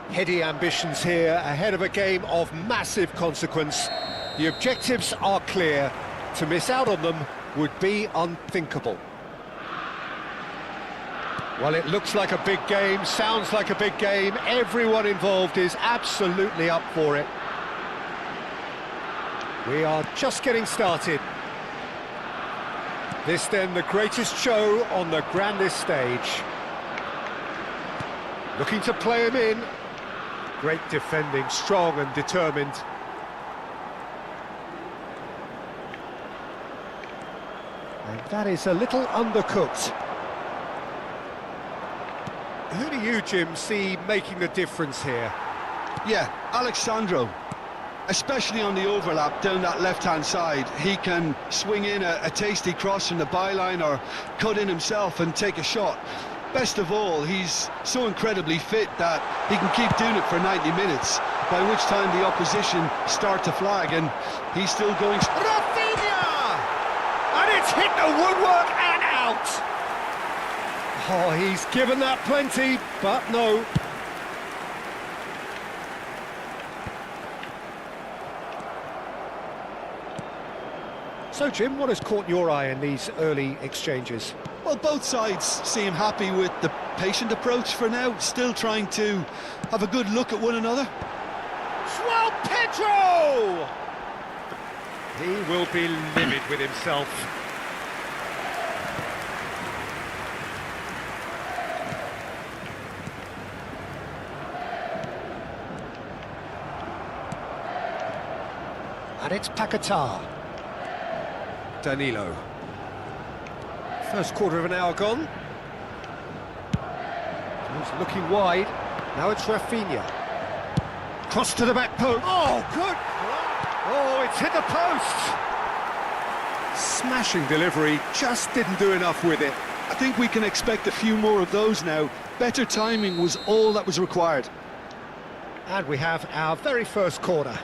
Heady ambitions here, ahead of a game of massive consequence. The objectives are clear. To miss out on them would be unthinkable. Well, it looks like a big game, sounds like a big game. Everyone involved is absolutely up for it. We are just getting started. This then the greatest show on the grandest stage. Looking to play him in. Great defending, strong and determined. And that is a little undercooked. Who do you, Jim, see making the difference here? Yeah, Alexandro. Especially on the overlap down that left-hand side. He can swing in a tasty cross from the byline or cut in himself and take a shot. Best of all, he's so incredibly fit that he can keep doing it for 90 minutes, by which time the opposition start to flag, and he's still going... Rafinha! And it's hit the woodwork and out! Oh, he's given that plenty, but no. So, Jim, what has caught your eye in these early exchanges? Well, both sides seem happy with the patient approach for now, still trying to have a good look at one another. João Pedro! He will be livid with himself. And it's Paquetá. Danilo. First quarter of an hour gone. He's looking wide. Now it's Rafinha. Cross to the back post. Oh, good! Oh, it's hit the post! Smashing delivery, just didn't do enough with it. I think we can expect a few more of those now. Better timing was all that was required. And we have our very first corner.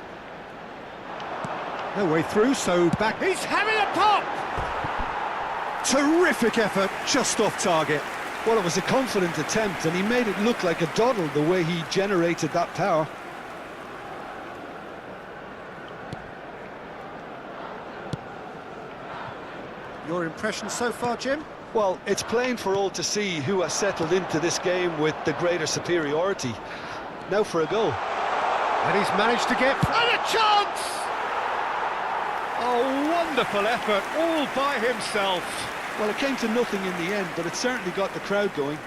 No way through, so back... He's having a pop! Terrific effort, just off target. Well, it was a confident attempt, and he made it look like a doddle the way he generated that power. Your impression so far, Jim? Well, it's plain for all to see who has settled into this game with the greater superiority. Now for a goal. And he's managed to get... And a chance! Oh, wonderful effort, all by himself. Well, it came to nothing in the end, but it certainly got the crowd going.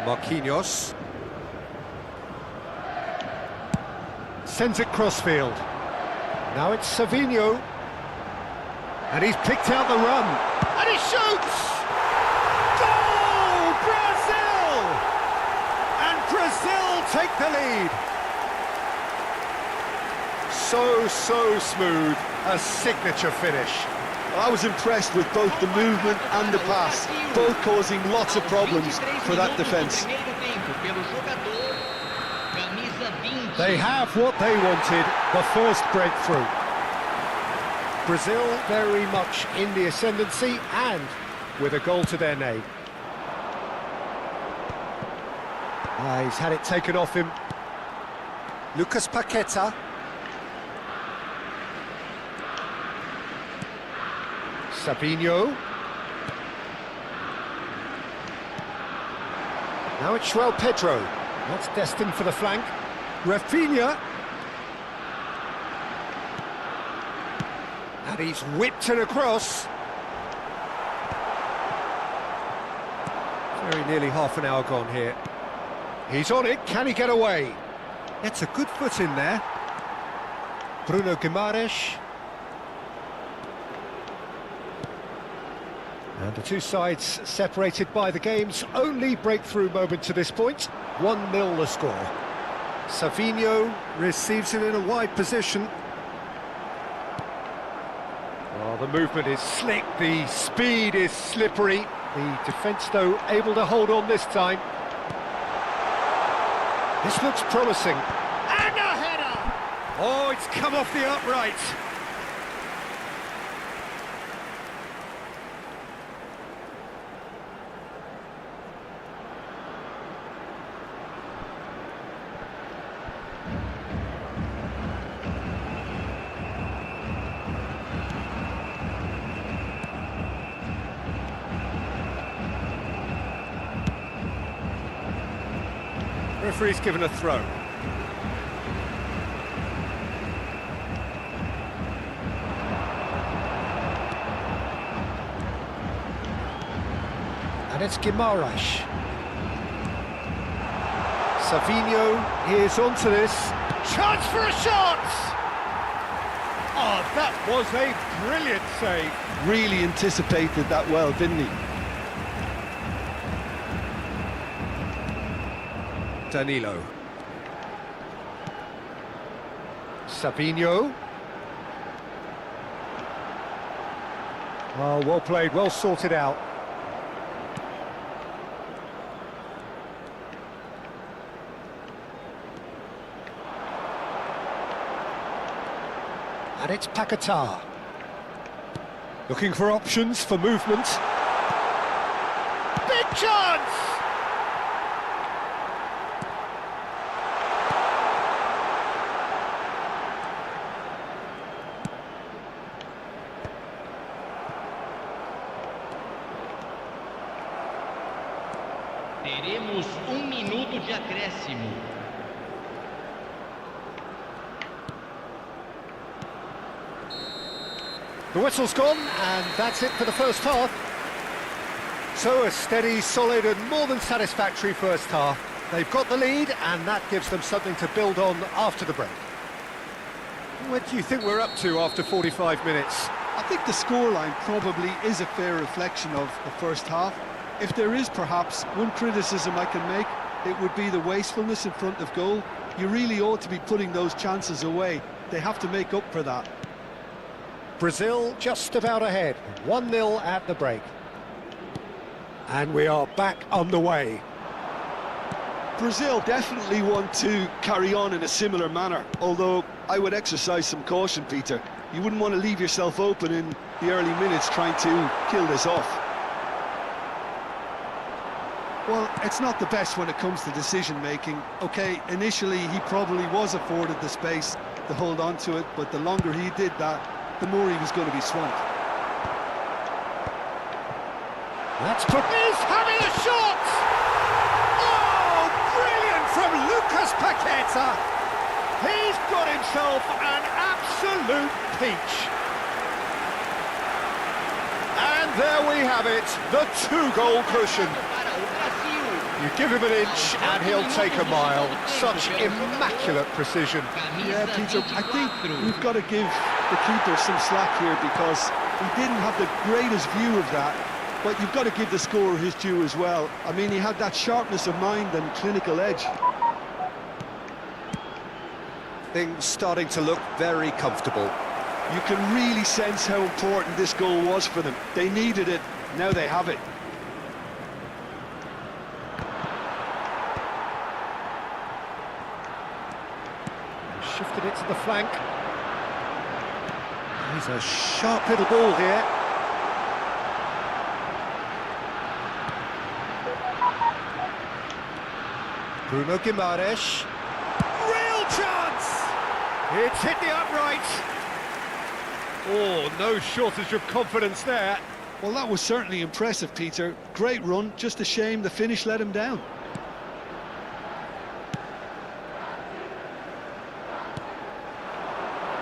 Marquinhos. Sends it crossfield. Now it's Savinho. And he's picked out the run. And he shoots! Goal! Brazil! And Brazil take the lead. So smooth. A signature finish. I was impressed with both the movement and the pass, both causing lots of problems for that defence. They have what they wanted, the first breakthrough. Brazil very much in the ascendancy and with a goal to their name. He's had it taken off him. Lucas Paquetá. Savinho. Now it's João Pedro. That's destined for the flank. Rafinha. And he's whipped it across. Very nearly half an hour gone here. He's on it, can he get away? That's a good foot in there. Bruno Guimaraes. And the two sides separated by the game's only breakthrough moment to this point. 1-0 the score. Savinho receives it in a wide position. Oh, the movement is slick, the speed is slippery. The defence, though, able to hold on this time. This looks promising. And a header! Oh, it's come off the upright. Referee's given a throw. And it's Guimaraes. Savinho is onto this. Chance for a shot! Oh, that was a brilliant save. Really anticipated that well, didn't he? Danilo. Savinho. Oh, well played, well sorted out. And it's Paquetá. Looking for options for movement. Big chance! Teremos minuto de acréscimo. The whistle's gone, and that's it for the first half. So a steady, solid and more than satisfactory first half. They've got the lead, and that gives them something to build on after the break. What do you think we're up to after 45 minutes? I think the scoreline probably is a fair reflection of the first half. If there is perhaps one criticism I can make, it would be the wastefulness in front of goal. You really ought to be putting those chances away. They have to make up for that. Brazil just about ahead, 1-0 at the break. And we are back underway. Brazil definitely want to carry on in a similar manner, although I would exercise some caution, Peter. You wouldn't want to leave yourself open in the early minutes trying to kill this off. Well, it's not the best when it comes to decision-making. OK, initially he probably was afforded the space to hold on to it, but the longer he did that, the more he was going to be swamped. That's put... He's having a shot! Oh, brilliant from Lucas Paquetá! He's got himself an absolute peach. And there we have it, the two-goal cushion. You give him an inch and he'll take a mile. Such immaculate precision. Yeah, Peter, I think we've got to give the keeper some slack here because he didn't have the greatest view of that, but you've got to give the scorer his due as well. I mean, he had that sharpness of mind and clinical edge. Things starting to look very comfortable. You can really sense how important this goal was for them. They needed it, now they have it. Shifted it to the flank. He's a sharp little ball here. Bruno Guimaraes. Real chance! It's hit the upright. Oh, no shortage of confidence there. Well, that was certainly impressive, Peter. Great run, just a shame the finish let him down.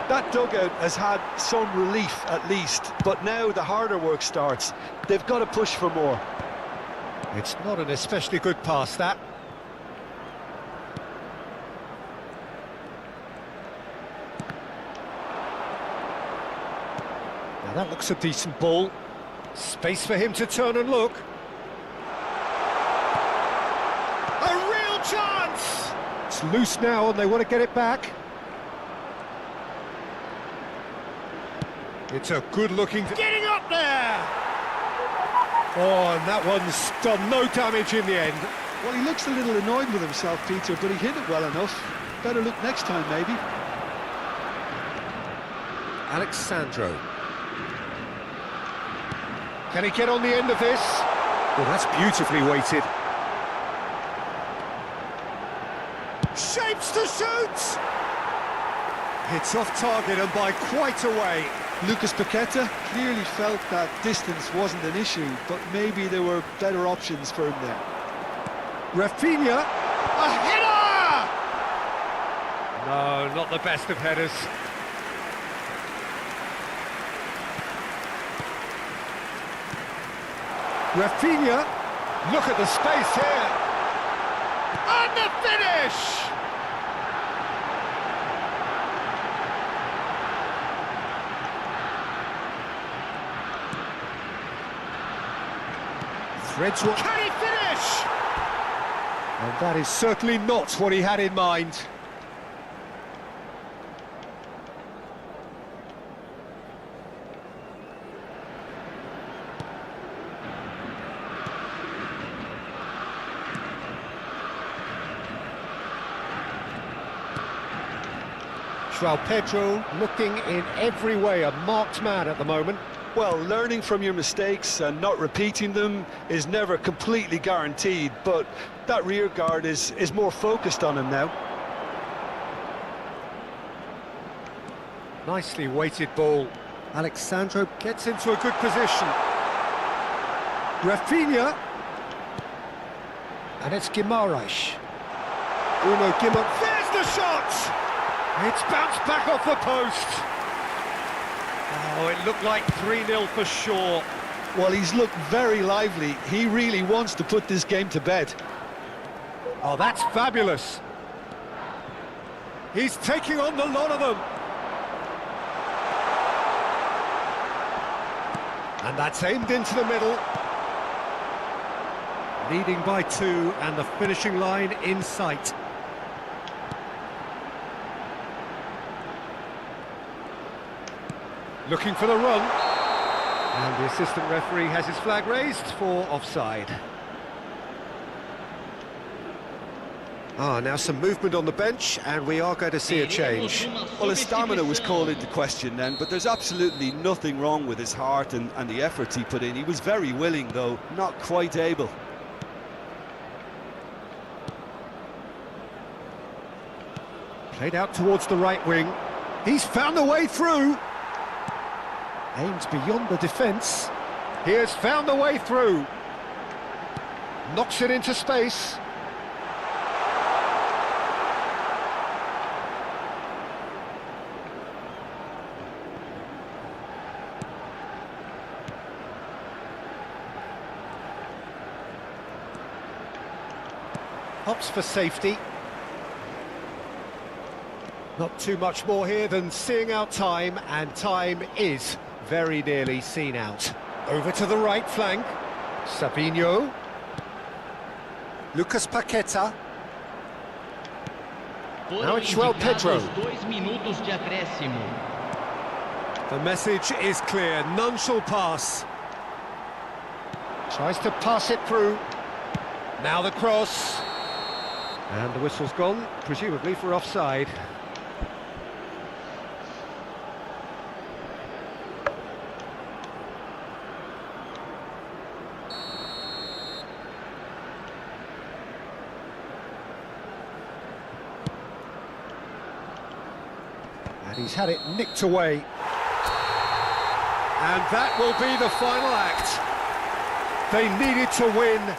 That dugout has had some relief at least, but now the harder work starts. They've got to push for more. It's not an especially good pass, that. Now that looks a decent ball. Space for him to turn and look. A real chance! It's loose now and they want to get it back. It's a good-looking... Getting up there! Oh, and that one's done no damage in the end. Well, he looks a little annoyed with himself, Peter, but he hit it well enough. Better look next time, maybe. Alexandro. Can he get on the end of this? Well, that's beautifully weighted. Shapes to shoot! It's off target and by quite a way. Lucas Paquetá clearly felt that distance wasn't an issue, but maybe there were better options for him there. Rafinha, a header! No, not the best of headers. Rafinha, look at the space here. And the finish! Threads what... Can he finish? And that is certainly not what he had in mind. João Pedro looking in every way a marked man at the moment. Well, learning from your mistakes and not repeating them is never completely guaranteed, but that rear guard is more focused on him now. Nicely weighted ball. Alexandro gets into a good position. Rafinha. And it's Guimaraes. Bruno Guimaraes. There's the shot! It's bounced back off the post. Oh, it looked like 3-0 for sure. Well, he's looked very lively. He really wants to put this game to bed. Oh, that's fabulous. He's taking on the lot of them. And that's aimed into the middle. Leading by 2 and the finishing line in sight. Looking for the run. And the assistant referee has his flag raised for offside. Ah, now some movement on the bench, and we are going to see a change. Well, his stamina was called into question then, but there's absolutely nothing wrong with his heart and the efforts he put in. He was very willing, though, not quite able. Played out towards the right wing. He's found a way through. Aims beyond the defence. He has found a way through. Knocks it into space. Hops for safety. Not too much more here than seeing out time, and time is very nearly seen out. Over to the right flank. Sabinho. Lucas Paqueta. Now it's João Pedro. 2 minutos de acréscimo. The message is clear, none shall pass. Tries to pass it through. Now the cross. And the whistle's gone, presumably for offside. And he's had it nicked away. And that will be the final act. They needed to win.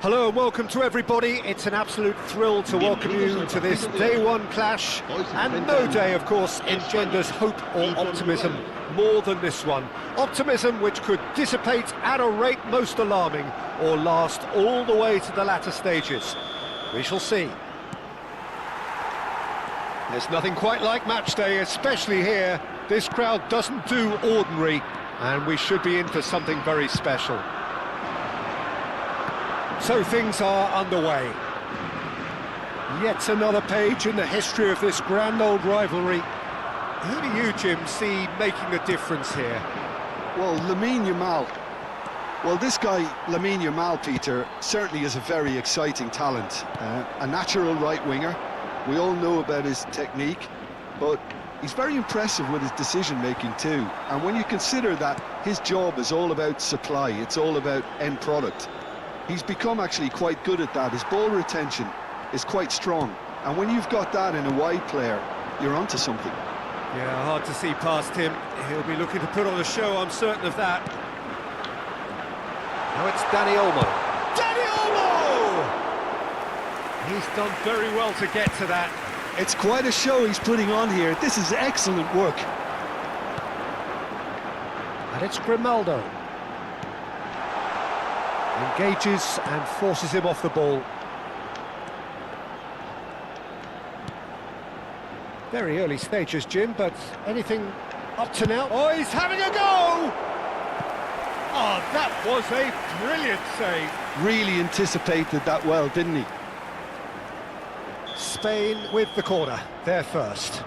Hello and welcome to everybody. It's an absolute thrill to welcome you to this day one clash, and no day, of course, engenders hope or optimism more than this one. Optimism which could dissipate at a rate most alarming or last all the way to the latter stages. We shall see. There's nothing quite like match day, especially here. This crowd doesn't do ordinary, and we should be in for something very special. So things are underway. Yet another page in the history of this grand old rivalry. Who do you, Jim, see making the difference here? Well, Lamine Yamal. Well, this guy, Lamine Yamal, Peter, certainly is a very exciting talent. A natural right winger. We all know about his technique, but he's very impressive with his decision-making too. And when you consider that his job is all about supply, it's all about end product, he's become actually quite good at that. His ball retention is quite strong. And when you've got that in a wide player, you're onto something. Yeah, hard to see past him. He'll be looking to put on a show, I'm certain of that. Now it's Dani Olmo. Dani Olmo! He's done very well to get to that. It's quite a show he's putting on here. This is excellent work. And it's Grimaldo. Engages and forces him off the ball. Very early stages, Jim, but anything up to now? Oh, he's having a go! Oh, that was a brilliant save. Really anticipated that well, didn't he? Spain with the corner, they're first.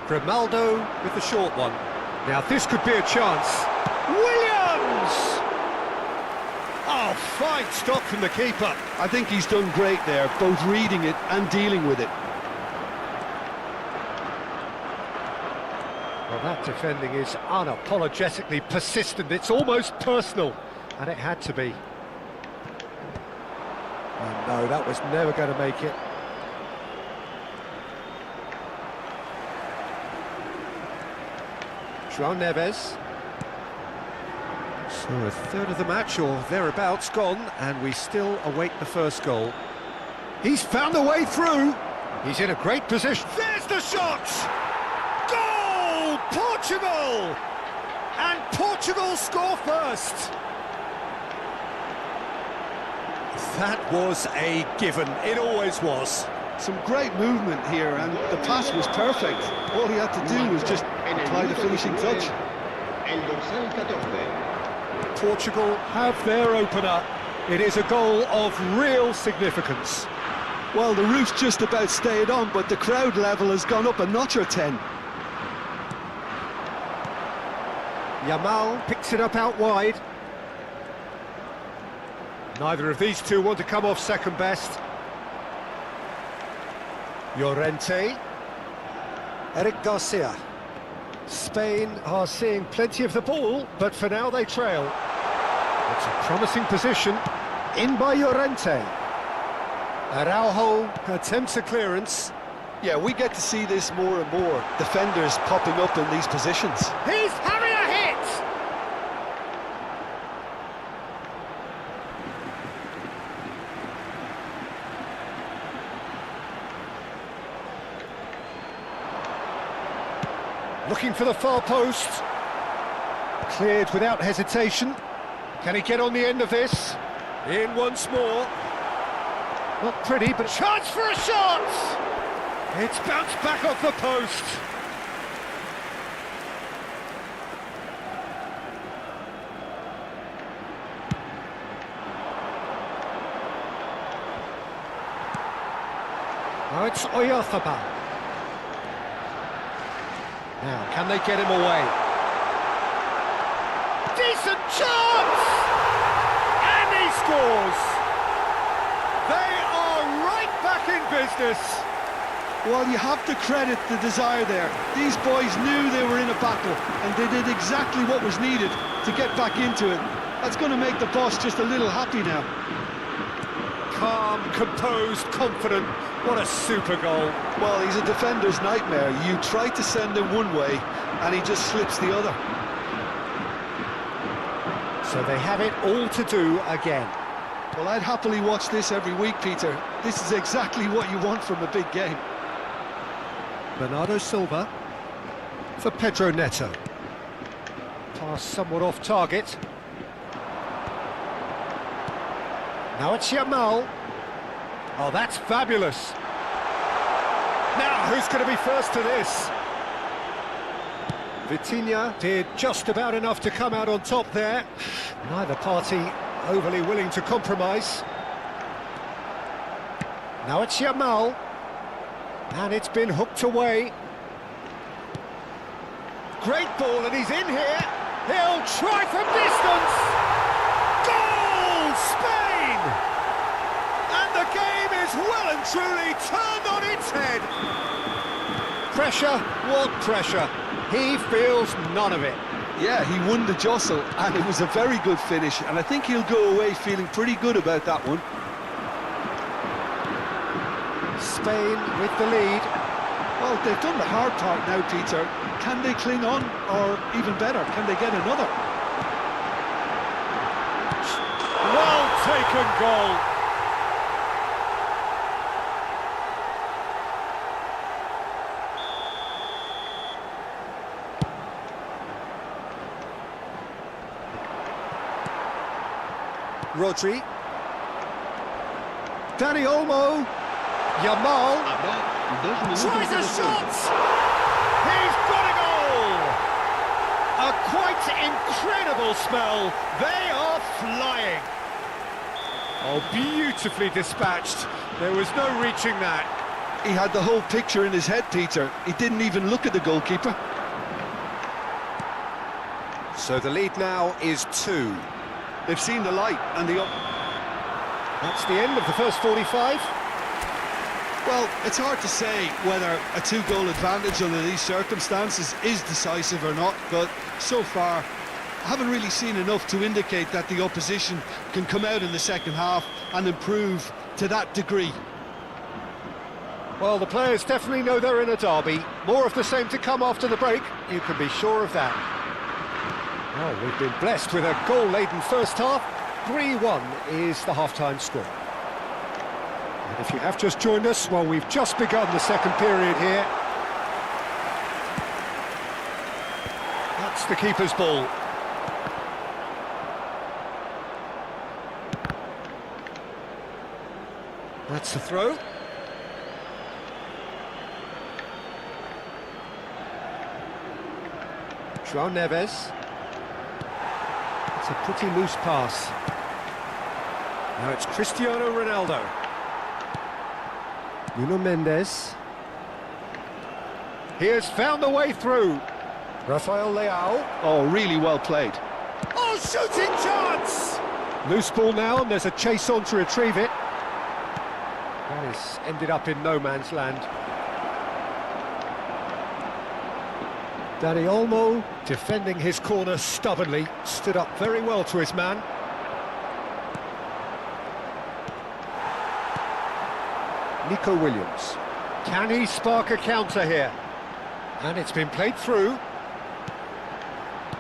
Grimaldo with the short one. Now this could be a chance. Williams! Oh, fine stop from the keeper. I think he's done great there, both reading it and dealing with it. Well, that defending is unapologetically persistent. It's almost personal, and it had to be. Oh, no, that was never going to make it. João Neves. So a third of the match, or thereabouts, gone, and we still await the first goal. He's found a way through. He's in a great position. There's the shot! Goal! Portugal! And Portugal score first. That was a given. It always was. Some great movement here, and the pass was perfect. All he had to do was just apply the finishing touch. Portugal have their opener. It is a goal of real significance. Well, the roof's just about stayed on, but the crowd level has gone up a notch or 10. Yamal picks it up out wide. Neither of these two want to come off second best. Llorente. Eric Garcia. Spain are seeing plenty of the ball, but for now they trail. It's a promising position. In by Llorente. Araujo attempts a clearance. Yeah, we get to see this more and more. Defenders popping up in these positions. He's having a hit! Looking for the far post. Cleared without hesitation. Can he get on the end of this? In once more. Not pretty, but chance for a shot! It's bounced back off the post. Now it's Oyarzabal. Now, can they get him away? Decent chance! And he scores! They are right back in business. Well, you have to credit the desire there. These boys knew they were in a battle, and they did exactly what was needed to get back into it. That's going to make the boss just a little happy now. Calm, composed, confident. What a super goal. Well, he's a defender's nightmare. You try to send him one way, and he just slips the other. So So they have it all to do again. Well, I'd happily watch this every week, Peter. This is exactly what you want from a big game. Bernardo Silva for Pedro Neto. Pass somewhat off target. Now it's Yamal. Oh, that's fabulous. Now, who's going to be first to this? Vitinha did just about enough to come out on top there. Neither party overly willing to compromise. Now it's Yamal. And it's been hooked away. Great ball, and he's in here. He'll try from distance. Goal, Spain! And the game is well and truly turned on its head. Pressure, what pressure? He feels none of it. Yeah, he won the jostle, and it was a very good finish, and I think he'll go away feeling pretty good about that one. Spain with the lead. Well, they've done the hard part now, Peter. Can they cling on, or even better, can they get another? Well taken goal. Rodri. Dani Olmo. Yamal. Tries a shot! He's got a goal! A quite incredible spell. They are flying. Oh, beautifully dispatched. There was no reaching that. He had the whole picture in his head, Peter. He didn't even look at the goalkeeper. So the lead now is 2. They've seen the light, and the... That's the end of the first 45. Well, it's hard to say whether a 2-goal advantage under these circumstances is decisive or not, but so far I haven't really seen enough to indicate that the opposition can come out in the second half and improve to that degree. Well, the players definitely know they're in a derby. More of the same to come after the break, you can be sure of that. Oh, we've been blessed with a goal-laden first half. 3-1 is the half-time score. And if you have just joined us, well, we've just begun the second period here. That's the keeper's ball. That's the throw. João Neves. It's a pretty loose pass. Now it's Cristiano Ronaldo. Nuno Mendes. He has found the way through. Rafael Leao. Oh, really well played. Oh, shooting chance! Loose ball now, and there's a chase on to retrieve it. That has ended up in no man's land. Dani Olmo, defending his corner stubbornly, stood up very well to his man. Nico Williams. Can he spark a counter here? And it's been played through.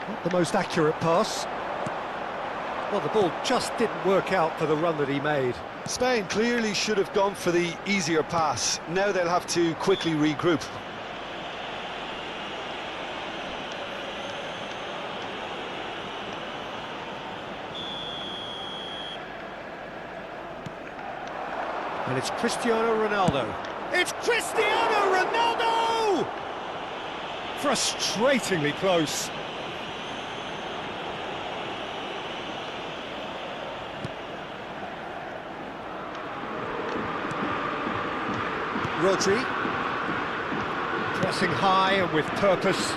Not the most accurate pass. Well, the ball just didn't work out for the run that he made. Spain clearly should have gone for the easier pass. Now they'll have to quickly regroup. And it's Cristiano Ronaldo. It's Cristiano Ronaldo! Frustratingly close. Rodri. Pressing high and with purpose.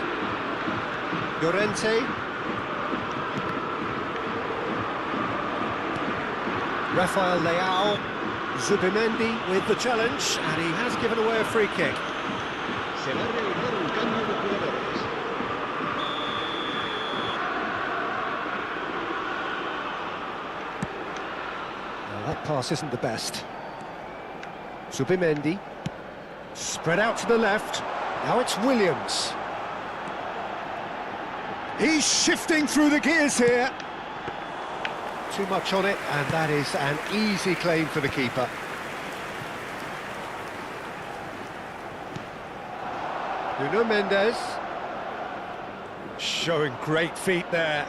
Llorente. Rafael Leao. Zubimendi with the challenge, and he has given away a free kick. Now that pass isn't the best. Zubimendi. Spread out to the left. Now it's Williams. He's shifting through the gears here. too much on it, and that is an easy claim for the keeper. Nuno Mendes. Showing great feet there.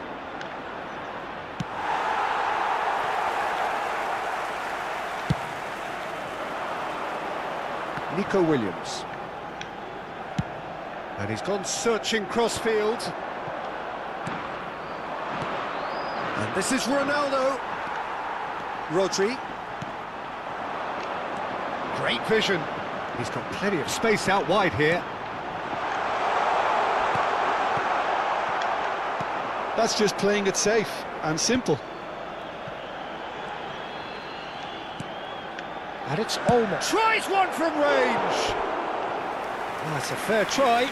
Nico Williams. And he's gone searching crossfield. And this is Ronaldo. Rodri. Great vision. He's got plenty of space out wide here. That's just playing it safe and simple. And it's Olmo. Tries one from range! That's a fair try,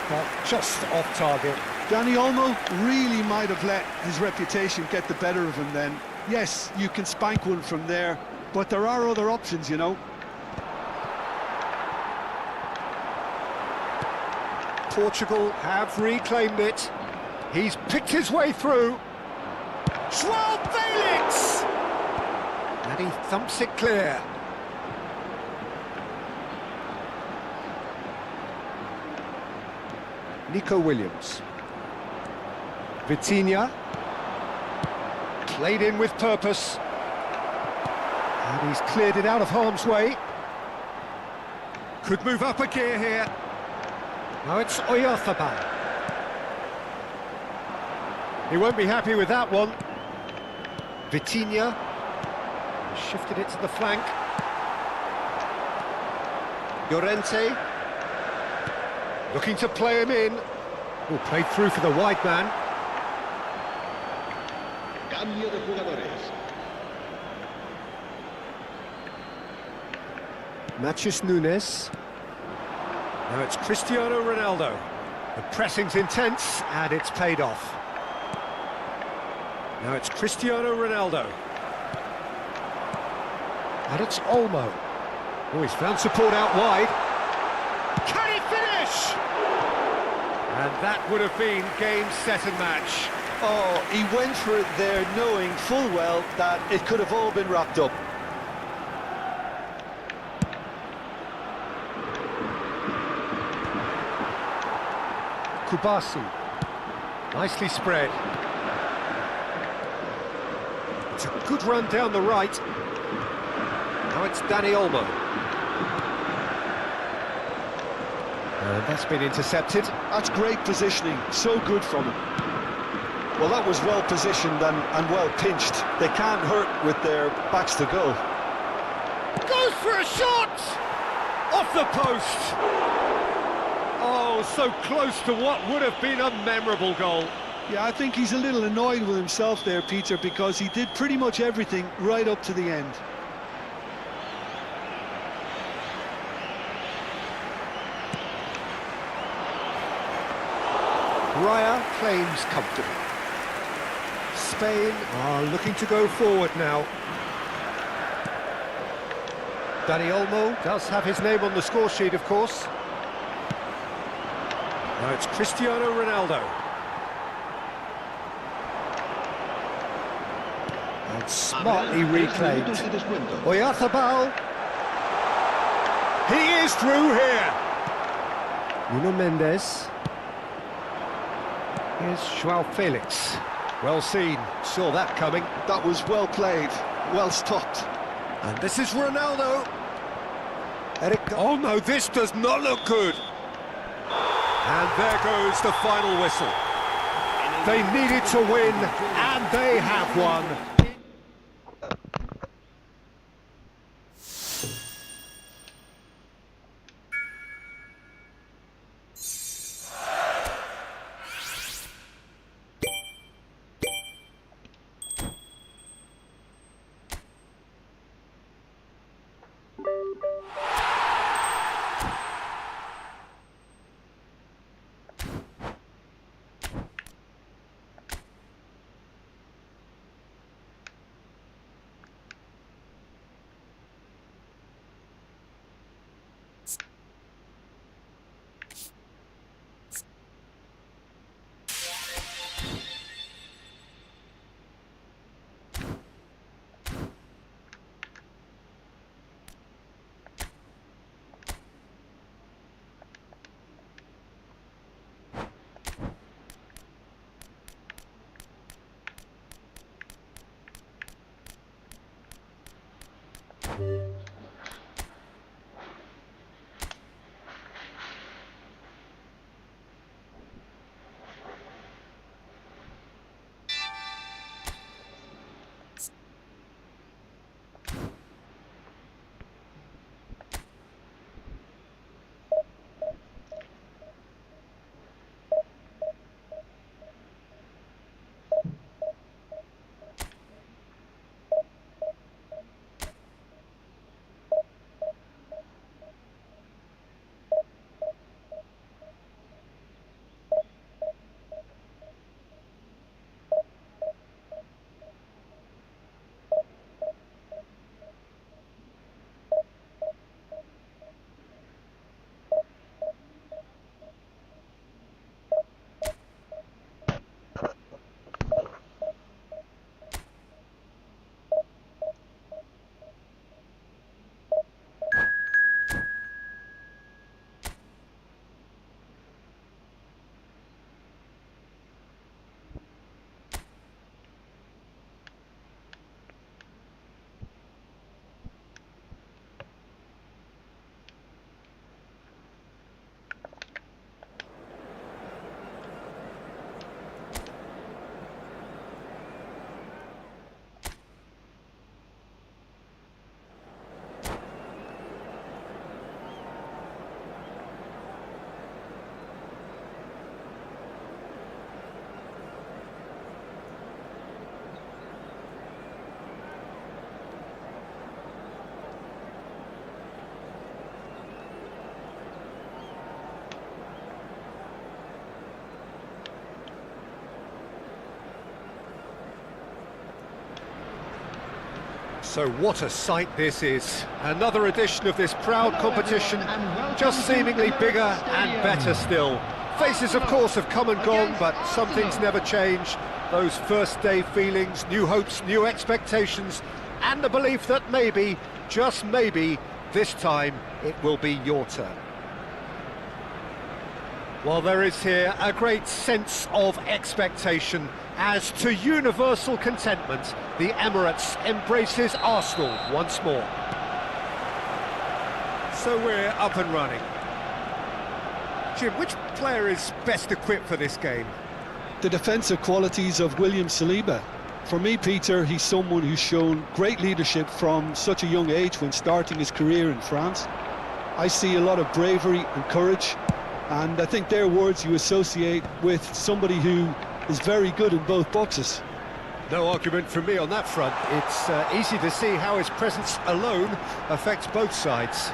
but just off target. Danny Olmo really might have let his reputation get the better of him then. Yes, you can spank one from there, but there are other options, you know. Portugal have reclaimed it. He's picked his way through. João Felix! And he thumps it clear. Nico Williams. Vitinha. Played in with purpose. And he's cleared it out of harm's way. Could move up a gear here. Now it's Oyarzabal. He won't be happy with that one. Vitinha shifted it to the flank. Llorente looking to play him in. Oh, played through for the wide man. Cambio de jugadores. Matheus Nunes. Now it's Cristiano Ronaldo. The pressing's intense and it's paid off. Now it's Cristiano Ronaldo. And it's Olmo. Oh, he's found support out wide. Can he finish? And that would have been game, set and match. Oh, he went for it there knowing full well that it could have all been wrapped up. Kubasi. Nicely spread. It's a good run down the right. Now it's Dani Olmo. And that's been intercepted. That's great positioning, so good from him. Well, that was well positioned and well pinched. They can't hurt with their backs to goal. Goes for a shot! Off the post! Oh, so close to what would have been a memorable goal. Yeah, I think he's a little annoyed with himself there, Peter, because he did pretty much everything right up to the end. Raya claims comfortably. Spain are looking to go forward now. Dani Olmo does have his name on the score sheet, of course. Now it's Cristiano Ronaldo. And smartly reclaimed. Oyarzabal. He is through here. Nuno Mendes. Here's João Felix. Well seen, saw that coming. That was well played, well stopped. And this is Ronaldo. Oh no, this does not look good. And there goes the final whistle. They needed to win, and they have won. So what a sight this is. Another edition of this proud competition, just seemingly bigger and better still. Faces, of course, have come and gone, but some things never change. Those first day feelings, new hopes, new expectations, and the belief that maybe, just maybe, this time it will be your turn. Well, there is here a great sense of expectation as, to universal contentment, the Emirates embraces Arsenal once more. So we're up and running. Jim, which player is best equipped for this game? The defensive qualities of William Saliba. For me, Peter, he's someone who's shown great leadership from such a young age when starting his career in France. I see a lot of bravery and courage, and I think they're words you associate with somebody who is very good in both boxes. No argument from me on that front. It's easy to see how his presence alone affects both sides.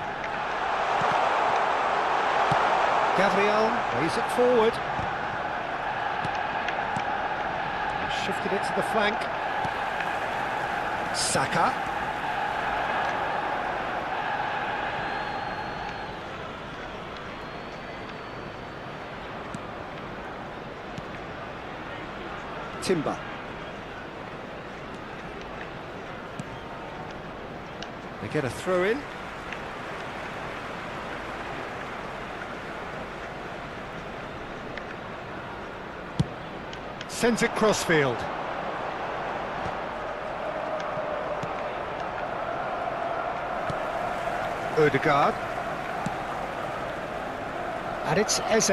Gabriel plays it forward. Shifted it to the flank. Saka. Timber. They get a throw in. Sends it crossfield. Odegaard. And it's Eze.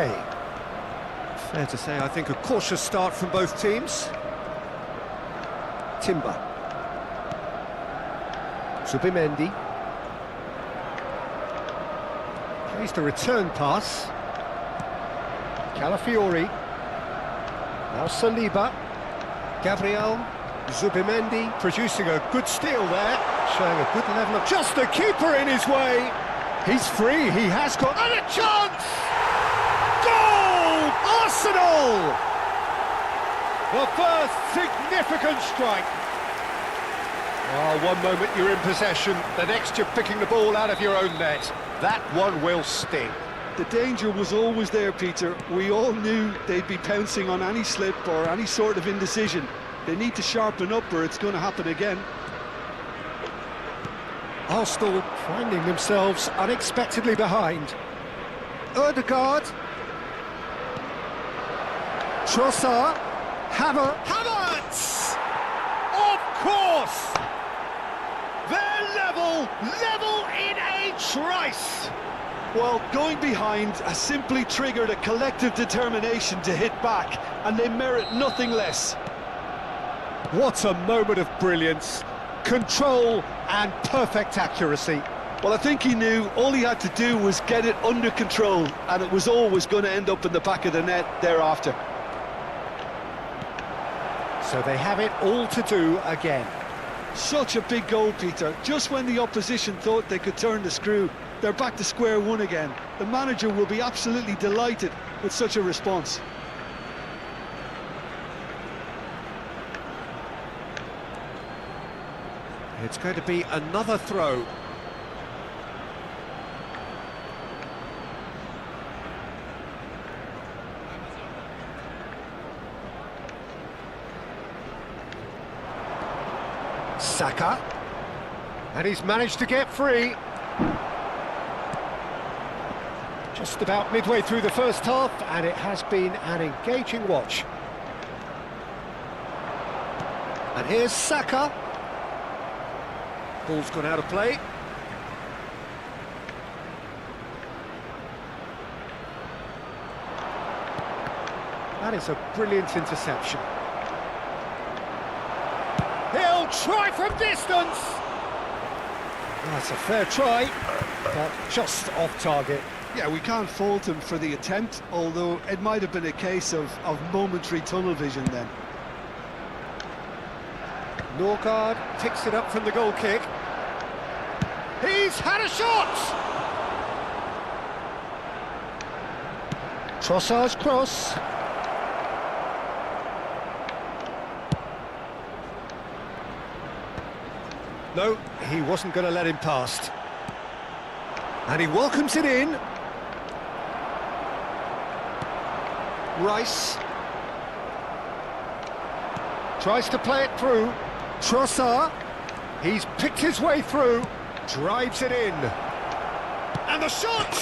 Fair to say, I think, a cautious start from both teams. Timber. Zubimendi. Plays the return pass. Calafiori. Now Saliba. Gabriel. Zubimendi producing a good steal there, showing a good level of... Just the keeper in his way! He's free, he has got... And a chance! Goal! Arsenal! The first significant strike. Oh, one moment you're in possession, the next you're picking the ball out of your own net. That one will sting. The danger was always there, Peter. We all knew they'd be pouncing on any slip or any sort of indecision. They need to sharpen up or it's going to happen again. Arsenal finding themselves unexpectedly behind. Odegaard. Trossard. Havertz! Of course! They're level level in a trice. Well, going behind has simply triggered a collective determination to hit back, and they merit nothing less. What a moment of brilliance, control and perfect accuracy. Well, I think he knew all he had to do was get it under control, and it was always going to end up in the back of the net thereafter. So they have it all to do again. Such a big goal, Peter. Just when the opposition thought they could turn the screw, they're back to square one again. The manager will be absolutely delighted with such a response. It's going to be another throw. Saka, and he's managed to get free. Just about midway through the first half, and it has been an engaging watch. And here's Saka. Ball's gone out of play. That is a brilliant interception. He'll try from distance! That's a fair try, but just off target. Yeah, we can't fault him for the attempt, although it might have been a case of momentary tunnel vision then. Norgard picks it up from the goal kick. He's had a shot! Trossard's cross. No, he wasn't going to let him past. And he welcomes it in. Rice tries to play it through. Trossard, he's picked his way through, drives it in. And the shot!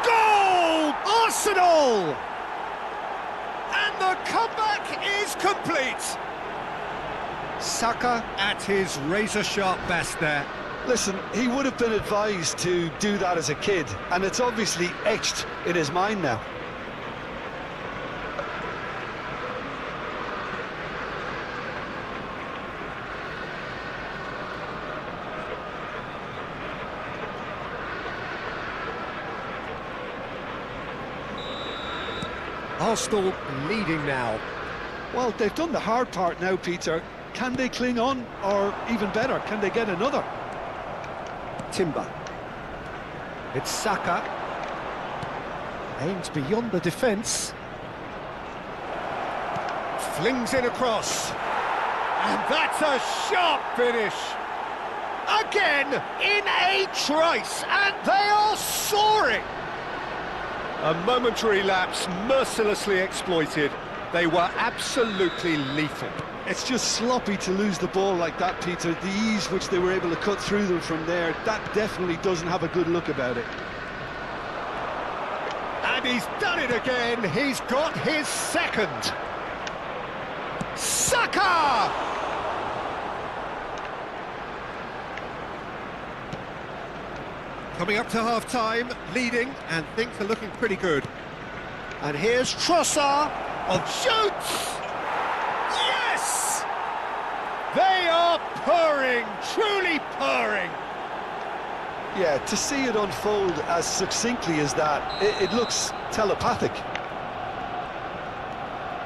Goal! Arsenal! And the comeback is complete. Saka at his razor-sharp best there. Listen, he would have been advised to do that as a kid, and it's obviously etched in his mind now. Arsenal leading now. Well, they've done the hard part now, Peter. Can they cling on, or even better, can they get another? Timber. It's Saka. Aims beyond the defence. Flings it across. And that's a sharp finish. Again, in a trice, and they are soaring. A momentary lapse mercilessly exploited. They were absolutely lethal. It's just sloppy to lose the ball like that, Peter. The ease which they were able to cut through them from there, that definitely doesn't have a good look about it. And he's done it again. He's got his second. Saka! Coming up to half-time, leading, and things are looking pretty good. And here's Trossard on shoots! Yes! They are purring, truly purring. Yeah, to see it unfold as succinctly as that, it looks telepathic.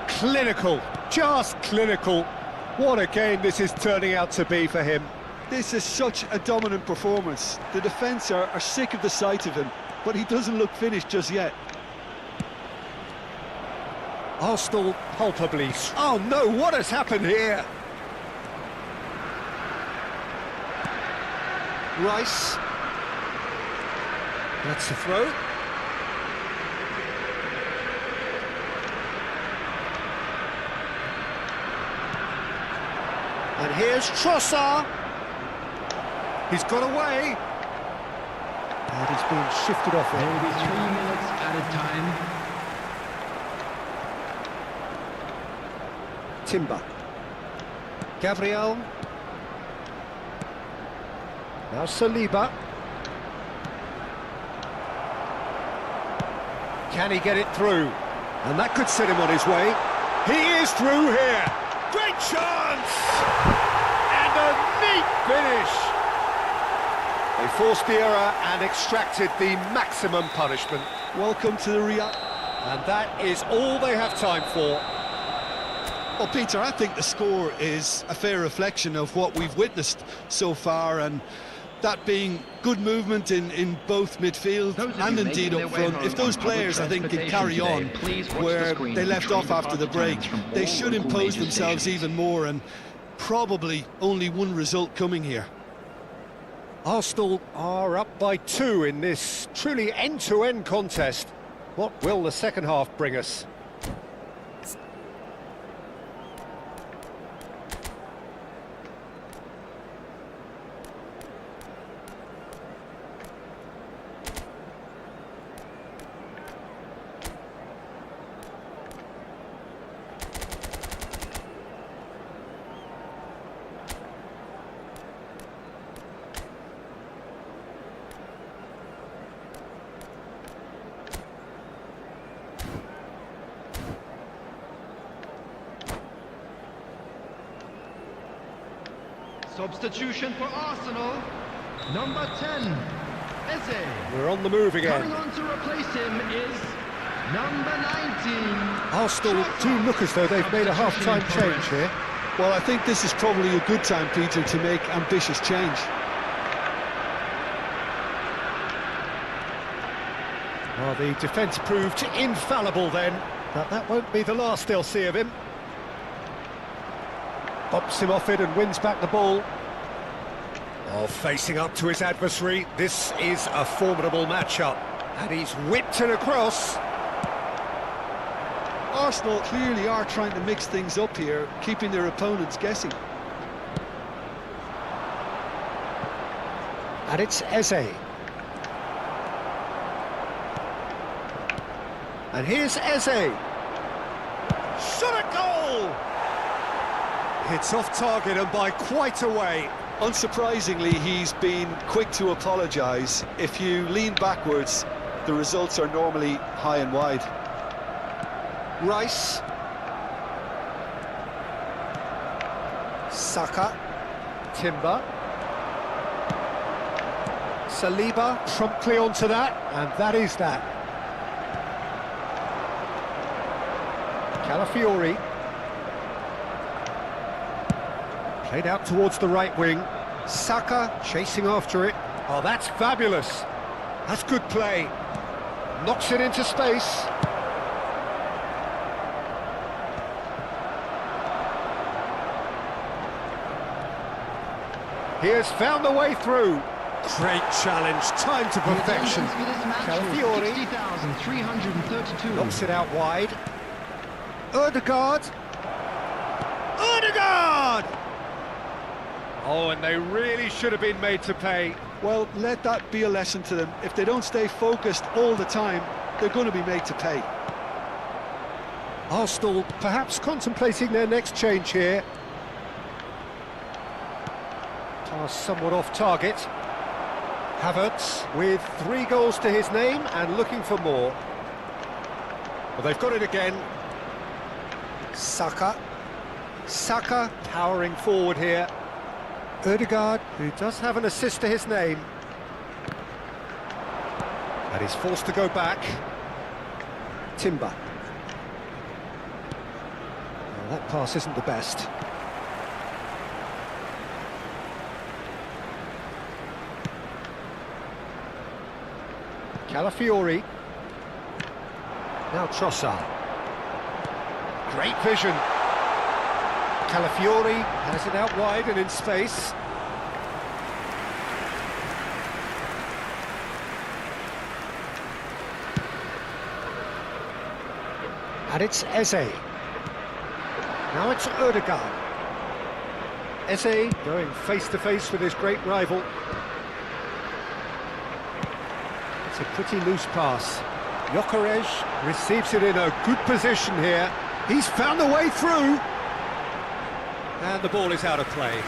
Clinical, just clinical. What a game this is turning out to be for him. This is such a dominant performance. The defence are sick of the sight of him, but he doesn't look finished just yet. Arsenal palpably... Oh no, what has happened here? Rice. That's the throw. And here's Trossard. He's got away. And he's being shifted off. There will be 3 minutes added time. Timber. Gabriel. Now Saliba. Can he get it through? And that could set him on his way. He is through here. Great chance! And a neat finish. They forced the error and extracted the maximum punishment. Welcome to the Real. And that is all they have time for. Well, Peter, I think the score is a fair reflection of what we've witnessed so far, and that being good movement in both midfield and indeed up front. If those players, I think, can carry on where they left off after the break, they should impose themselves even more, and probably only one result coming here. Arsenal are up by 2 in this truly end-to-end contest. What will the second half bring us? Substitution for Arsenal. Number 10, Eze. We're on the move again. Coming on to replace him is number 19. Arsenal do look as though they've made a half-time change here. Well, I think this is probably a good time, Peter, to make ambitious change. Well, the defence proved infallible then, but that won't be the last they'll see of him. Bops him off it and wins back the ball. Oh, facing up to his adversary, this is a formidable matchup. And he's whipped it across. Arsenal clearly are trying to mix things up here, keeping their opponents guessing. And it's Eze. And here's Eze. Shot a goal! It's off target and by quite a way. Unsurprisingly, he's been quick to apologise. If you lean backwards, the results are normally high and wide. Rice. Saka. Timber. Saliba promptly onto that, and that is that. Calafiori. Played out towards the right wing. Saka chasing after it. Oh, that's fabulous. That's good play. Knocks it into space. He has found the way through. Great challenge, time to perfection. Calafiori 60,332. knocks it out wide. Ødegaard. Ødegaard! Oh, and they really should have been made to pay. Well, let that be a lesson to them. If they don't stay focused all the time, they're going to be made to pay. Arsenal perhaps contemplating their next change here. Pass somewhat off target. Havertz with 3 goals to his name and looking for more. Well, they've got it again. Saka. Saka powering forward here. Ødegaard, who does have an assist to his name. And he's forced to go back. Timber. Well, that pass isn't the best. Calafiori. Now Trossard. Great vision. Calafiori has it out wide and in space. And it's Eze. Now it's Ødegaard. Eze going face-to-face with his great rival. It's a pretty loose pass. Gyökeres receives it in a good position here. He's found a way through. And the ball is out of play.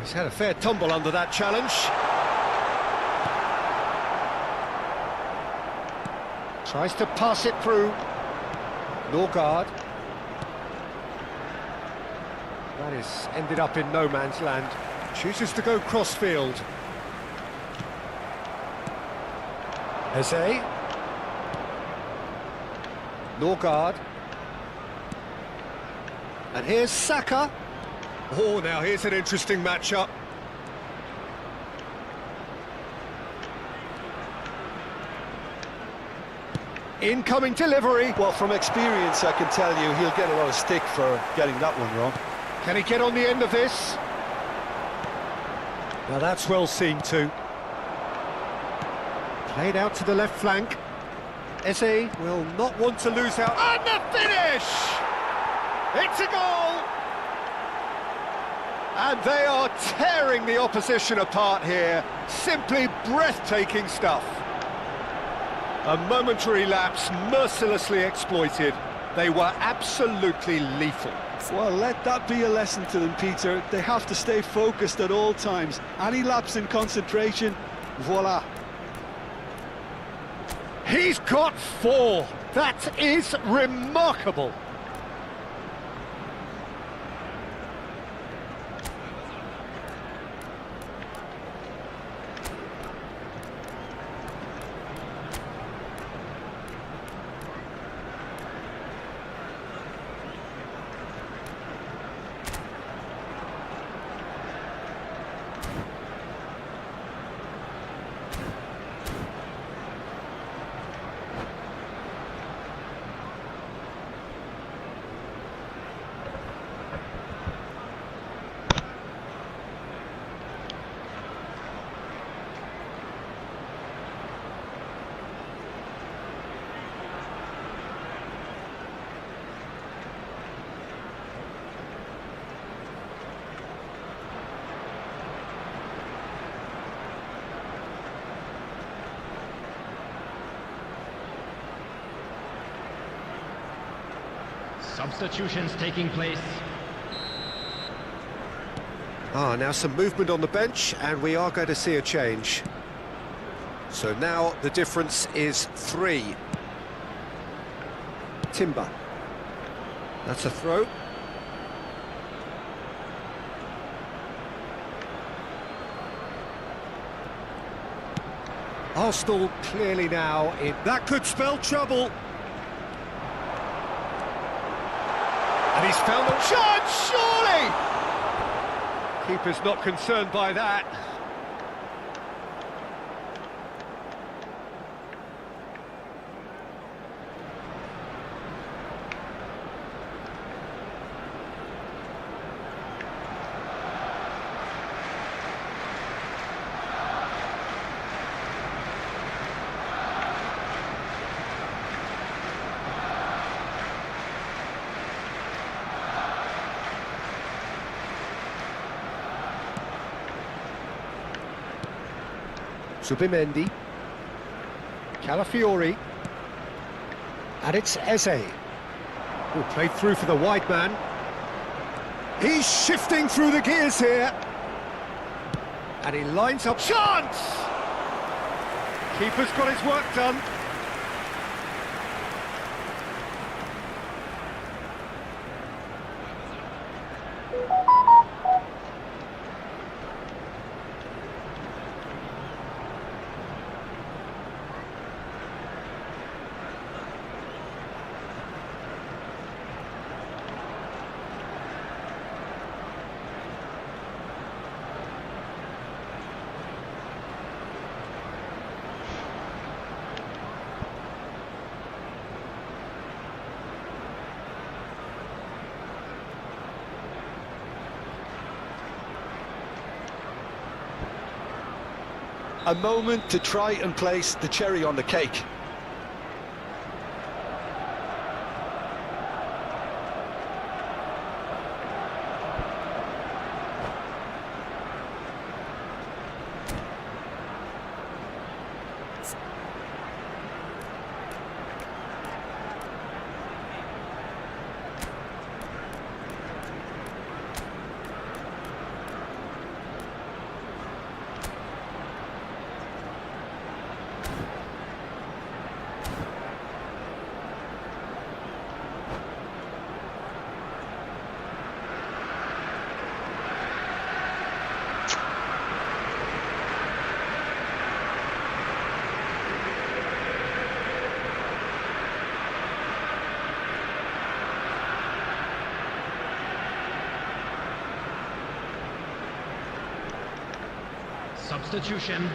He's had a fair tumble under that challenge. Tries to pass it through. Norgard. That is ended up in no man's land. Chooses to go cross-field. Eze. Norgard. And here's Saka. Oh, now here's an interesting matchup. Incoming delivery. Well, from experience, I can tell you he'll get a lot of stick for getting that one wrong. Can he get on the end of this? Now that's well seen too. Played out to the left flank. Eze will not want to lose out. And the finish! It's a goal! And they are tearing the opposition apart here. Simply breathtaking stuff. A momentary lapse mercilessly exploited. They were absolutely lethal. Well, let that be a lesson to them, Peter. They have to stay focused at all times. Any lapse in concentration, voila. He's got 4. That is remarkable. Substitutions taking place. Now some movement on the bench, and we are going to see a change. So now the difference is 3. Timber. That's a throw. Arsenal clearly now in... That could spell trouble. And he's found the chance, surely! Keeper's not concerned by that. Subimendi, Calafiori, and it's Eze, who played through for the wide man. He's shifting through the gears here, and he lines up. Chance! Keeper's got his work done. A moment to try and place the cherry on the cake. substitution.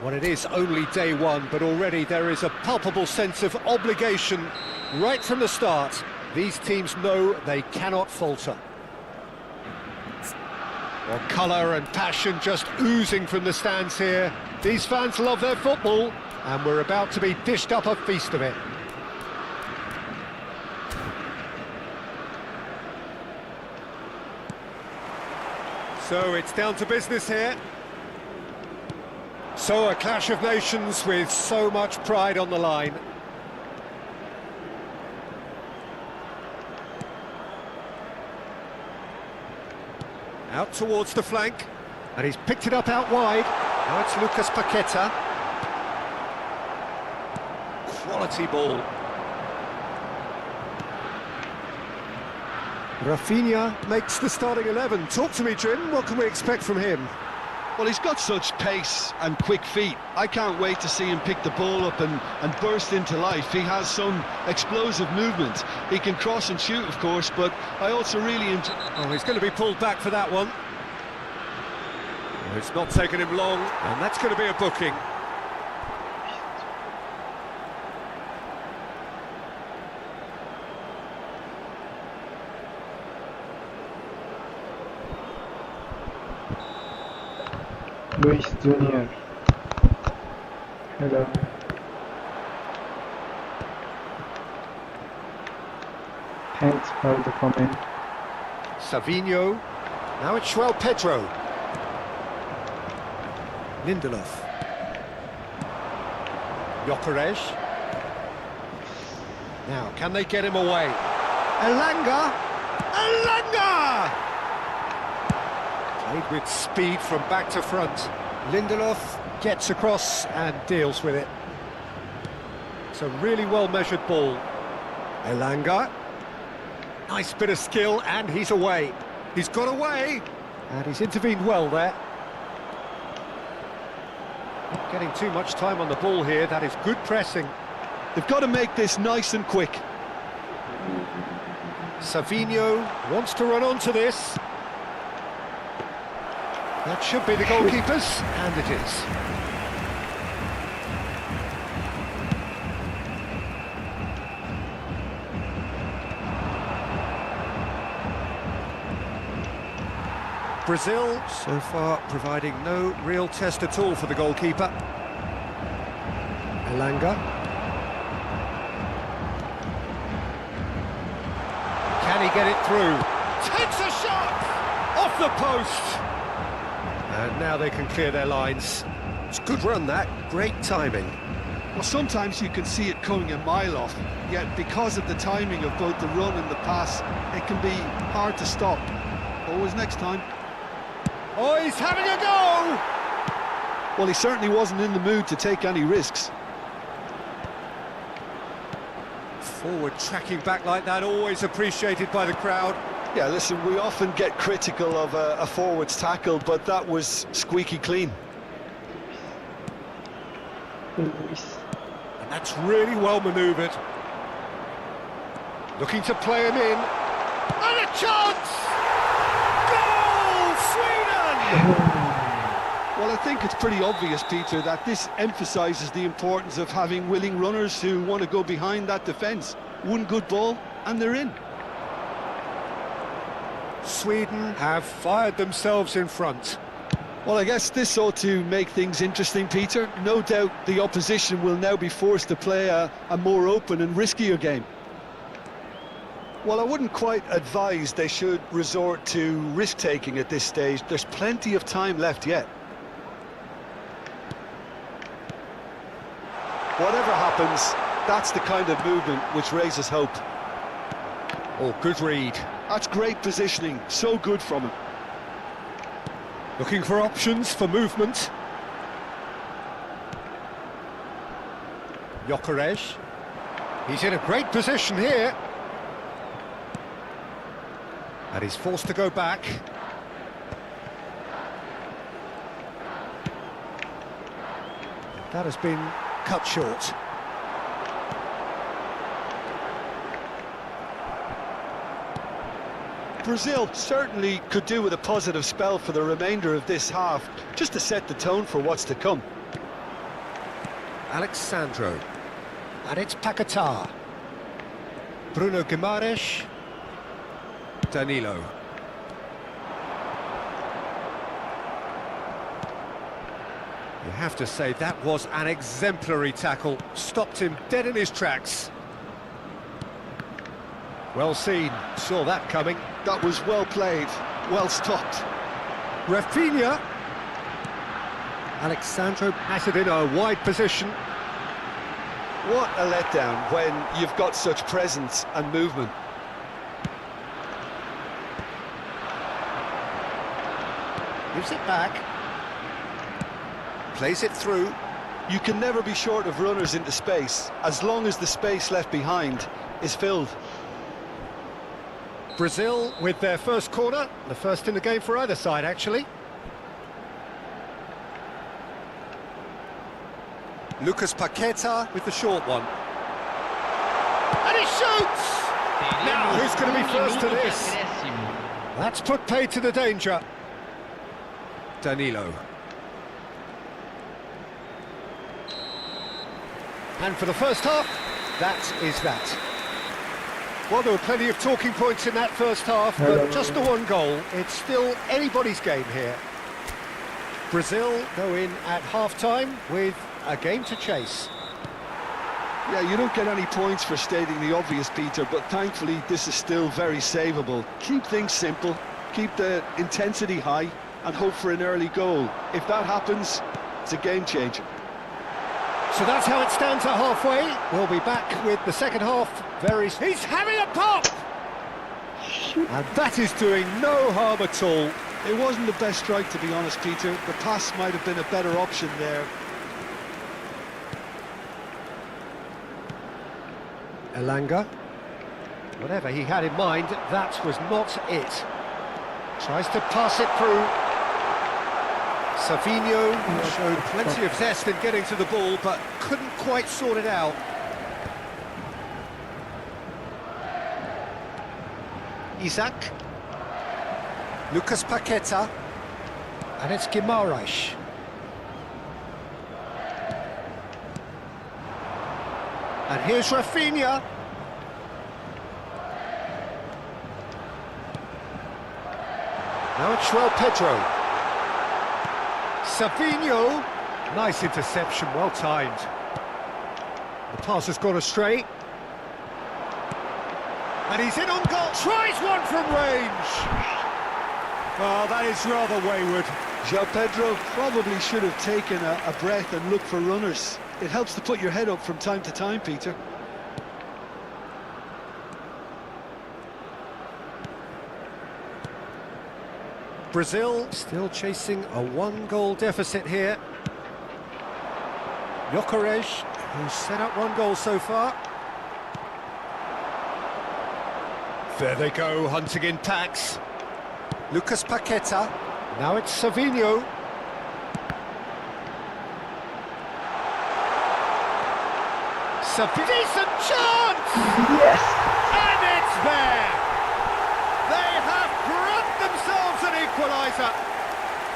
Well, it is only day one, but already there is a palpable sense of obligation right from the start. These teams know they cannot falter. Well, colour and passion just oozing from the stands here. These fans love their football, and we're about to be dished up a feast of it. So it's down to business here. So a clash of nations with so much pride on the line. Out towards the flank, and he's picked it up out wide. Now it's Lucas Paqueta. Quality ball. Rafinha makes the starting 11. Talk to me, Jim. What can we expect from him? Well, he's got such pace and quick feet. I can't wait to see him pick the ball up and burst into life. He has some explosive movement. He can cross and shoot, of course, but I also really enjoy... Oh, he's going to be pulled back for that one. Well, it's not taken him long, and that's going to be a booking. Luis Jr. Hello. Thanks for the comment. Savinho. Now it's João Pedro. Lindelof. Gyökeres. Now, can they get him away? Elanga! Elanga! Played with speed from back to front. Lindelof gets across and deals with it. It's a really well-measured ball. Elanga. Nice bit of skill, and he's away. He's got away, and he's intervened well there. Not getting too much time on the ball here. That is good pressing. They've got to make this nice and quick. Savinho wants to run onto this. That should be the goalkeeper's, and it is. Brazil, so far, providing no real test at all for the goalkeeper. Elanga. Can he get it through? Takes a shot! Off the post! And now they can clear their lines. It's a good run, that. Great timing. Well, sometimes you can see it coming a mile off, yet because of the timing of both the run and the pass, it can be hard to stop. Always next time. Oh, he's having a go! Well, he certainly wasn't in the mood to take any risks. Forward tracking back like that, always appreciated by the crowd. Yeah, listen, we often get critical of a forward's tackle, but that was squeaky clean. Luis. And that's really well manoeuvred. Looking to play him in. And a chance! Goal, Sweden! Well, I think it's pretty obvious, Peter, that this emphasises the importance of having willing runners who want to go behind that defence. One good ball, and they're in. Sweden have fired themselves in front. Well, I guess this ought to make things interesting, Peter. No doubt the opposition will now be forced to play a more open and riskier game. Well, I wouldn't quite advise they should resort to risk-taking at this stage. There's plenty of time left yet. Whatever happens, that's the kind of movement which raises hope. Oh, good read. That's great positioning, so good from him. Looking for options for movement. Gyökeres. He's in a great position here. And he's forced to go back. That has been cut short. Brazil certainly could do with a positive spell for the remainder of this half, just to set the tone for what's to come. Alexandro. And it's Paquetá. Bruno Guimaraes. Danilo. You have to say that was an exemplary tackle. Stopped him dead in his tracks. Well seen, saw that coming. That was well played, well stopped. Rafinha. Alexandro has it in a wide position. What a letdown when you've got such presence and movement. Gives it back. Plays it through. You can never be short of runners into space, as long as the space left behind is filled. Brazil with their first corner, the first in the game for either side, actually. Lucas Paquetá with the short one. And he shoots! Now, who's going to be first to this? That's put paid to the danger. Danilo. And for the first half, that is that. Well, there were plenty of talking points in that first half, but just the one goal. It's still anybody's game here. Brazil go in at half-time with a game to chase. Yeah, you don't get any points for stating the obvious, Peter, but thankfully this is still very savable. Keep things simple, keep the intensity high, and hope for an early goal. If that happens, it's a game changer. So that's how it stands at halfway. We'll be back with the second half very... He's having a pop! And that is doing no harm at all. It wasn't the best strike, to be honest, Peter. The pass might have been a better option there. Elanga. Whatever he had in mind, that was not it. Tries to pass it through. Savinho showed plenty of zest in getting to the ball, but couldn't quite sort it out. Isaac. Lucas Paquetá. And it's Guimaraes. And here's Rafinha. Now it's João Pedro. Savinho. Nice interception, well timed. The pass has gone astray. And he's in on goal. Tries one from range. Oh, that is rather wayward. João Pedro probably should have taken a breath and looked for runners. It helps to put your head up from time to time, Peter. Brazil still chasing a one-goal deficit here. Gyökeres, who's set up one goal so far. There they go, hunting in packs. Lucas Paquetá. Now it's Savinho. Decent chance! Yes! And it's there! They have grabbed themselves an equaliser.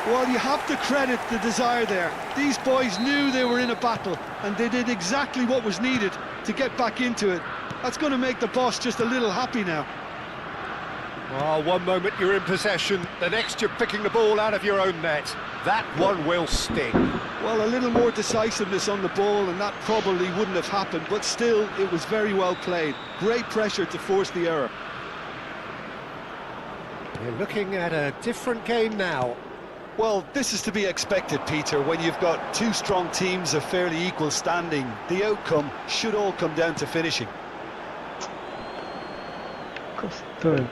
Well, you have to credit the desire there. These boys knew they were in a battle, and they did exactly what was needed to get back into it. That's going to make the boss just a little happy now. Oh, one moment you're in possession, the next you're picking the ball out of your own net. That one will sting. Well, a little more decisiveness on the ball and that probably wouldn't have happened, but still, it was very well played. Great pressure to force the error. We're looking at a different game now. Well, this is to be expected, Peter, when you've got two strong teams of fairly equal standing. The outcome should all come down to finishing. Custard.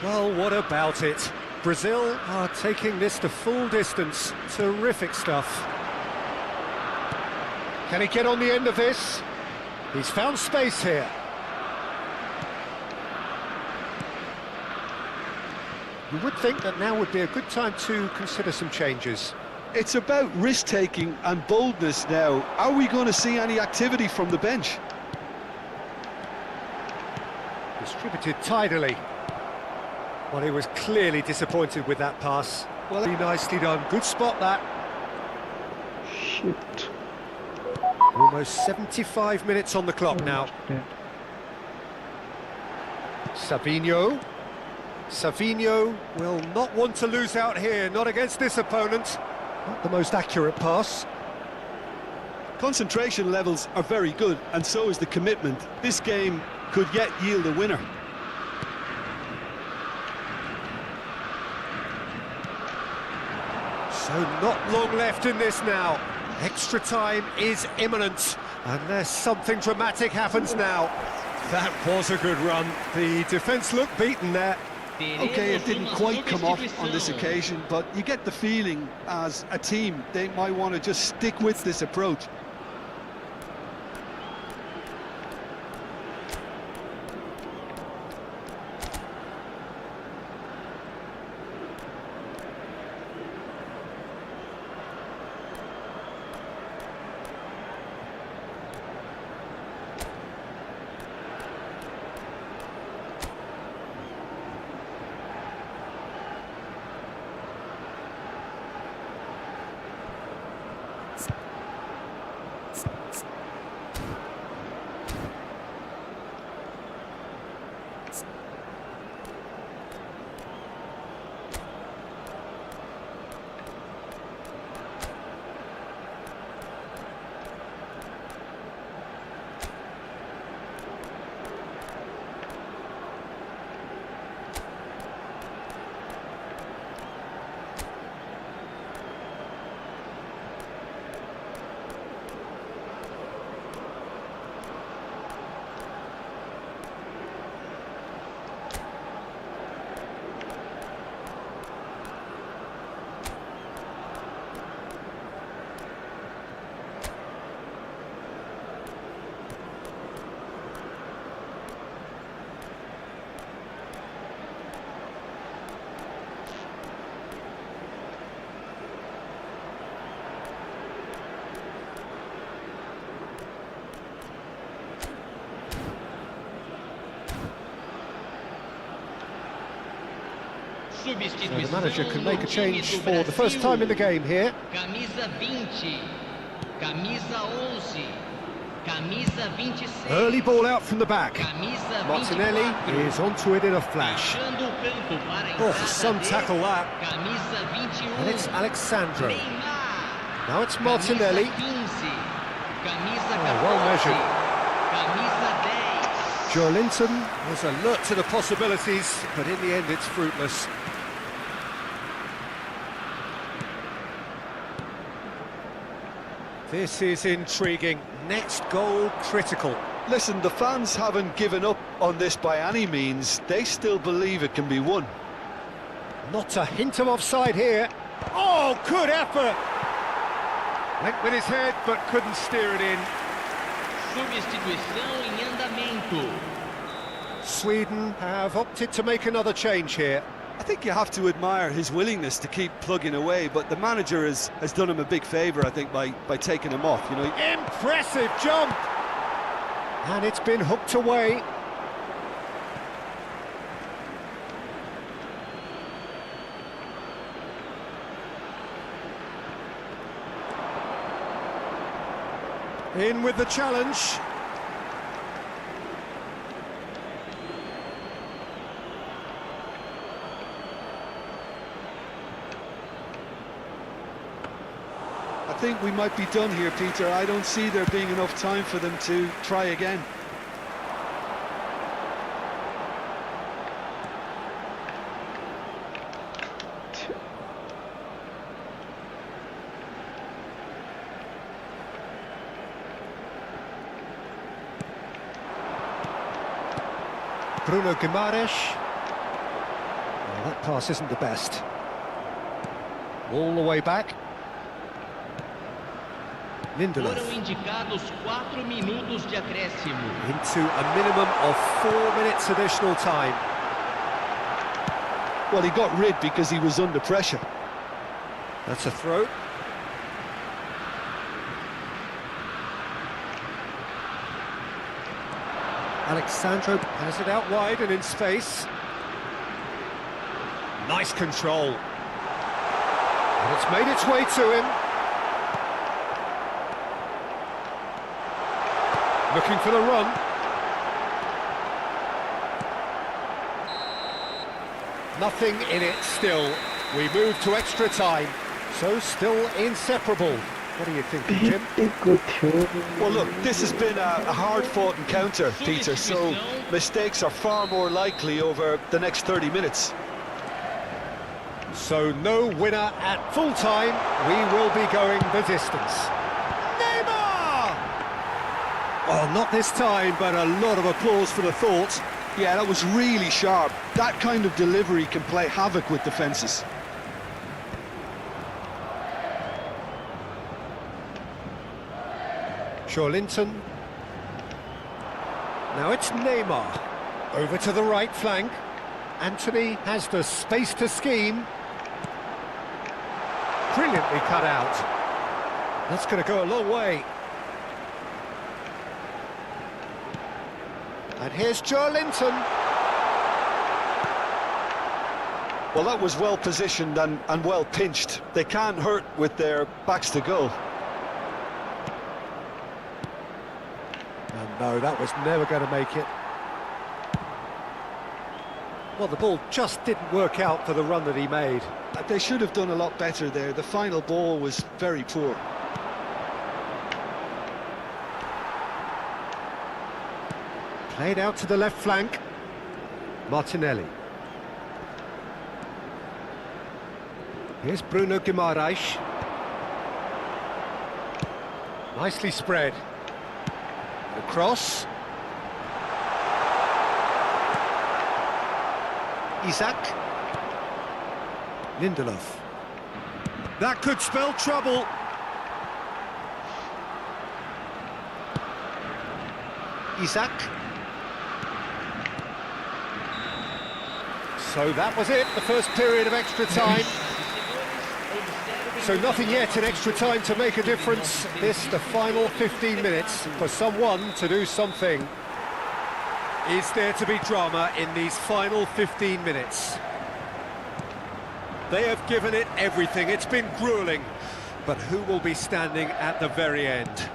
Well, what about it? Brazil are taking this to full distance. Terrific stuff. Can he get on the end of this? He's found space here. You would think that now would be a good time to consider some changes. It's about risk-taking and boldness now. Are we going to see any activity from the bench? Distributed tidily. Well, he was clearly disappointed with that pass. Well, very nicely done. Good spot, that. Shit. Almost 75 minutes on the clock now. Yeah. Savinho. Savinho will not want to lose out here, not against this opponent. Not the most accurate pass. Concentration levels are very good, and so is the commitment. This game could yet yield a winner. So not long left in this now. Extra time is imminent, unless something dramatic happens now. That was a good run. The defence looked beaten there. Okay, it didn't quite come off on this occasion, but you get the feeling as a team they might want to just stick with this approach. So the manager can make a change for the first time in the game here. Camisa 20, camisa 11, camisa 26. Early ball out from the back. Camisa Martinelli 24. is onto it in a flash. Fechando o campo para a Oh, entrada some dele. tackle that. Camisa 21. And it's Alexandro. Neymar. Now it's Martinelli. Camisa 15. Camisa 14. Oh, well measured. Camisa 10. Joelinton was alert to the possibilities, but in the end it's fruitless. This is intriguing. Next goal critical. Listen, the fans haven't given up on this by any means. They still believe it can be won. Not a hint of offside here. Oh, good effort! Went with his head, but couldn't steer it in. Substituição em andamento. Sweden have opted to make another change here. I think you have to admire his willingness to keep plugging away, but the manager has done him a big favour, I think, by taking him off. You know, Impressive jump! And it's been hooked away. In with the challenge. I think we might be done here, Peter. I don't see there being enough time for them to try again. Bruno Guimaraes. Well, that pass isn't the best. All the way back. Lindelof Foram indicados 4 minutos de acréscimo. into a minimum of 4 minutes additional time. Well, he got rid because he was under pressure. That's a throw. Alexandro has it out wide and in space. Nice control. And it's made its way to him. Looking for the run. Nothing in it still. We move to extra time. So still inseparable. What are you thinking, Jim? Well, look, this has been a hard-fought encounter, Peter, so mistakes are far more likely over the next 30 minutes. So no winner at full time. We will be going the distance. Neymar! Well, not this time, but a lot of applause for the thought. Yeah, that was really sharp. That kind of delivery can play havoc with defences. Linton. Now it's Neymar. Over to the right flank. Anthony has the space to scheme. Brilliantly cut out. That's going to go a long way. And here's Linton. Well, that was well positioned and well pinched. They can't hurt with their backs to goal. And no, that was never going to make it. Well, the ball just didn't work out for the run that he made. They should have done a lot better there. The final ball was very poor. Played out to the left flank. Martinelli. Here's Bruno Guimaraes. Nicely spread. The cross. Isaac. Lindelof. That could spell trouble. Isaac. So that was it, the first period of extra time. So nothing yet in extra time to make a difference. This, the final 15 minutes, for someone to do something. Is there to be drama in these final 15 minutes? They have given it everything. It's been gruelling. But who will be standing at the very end?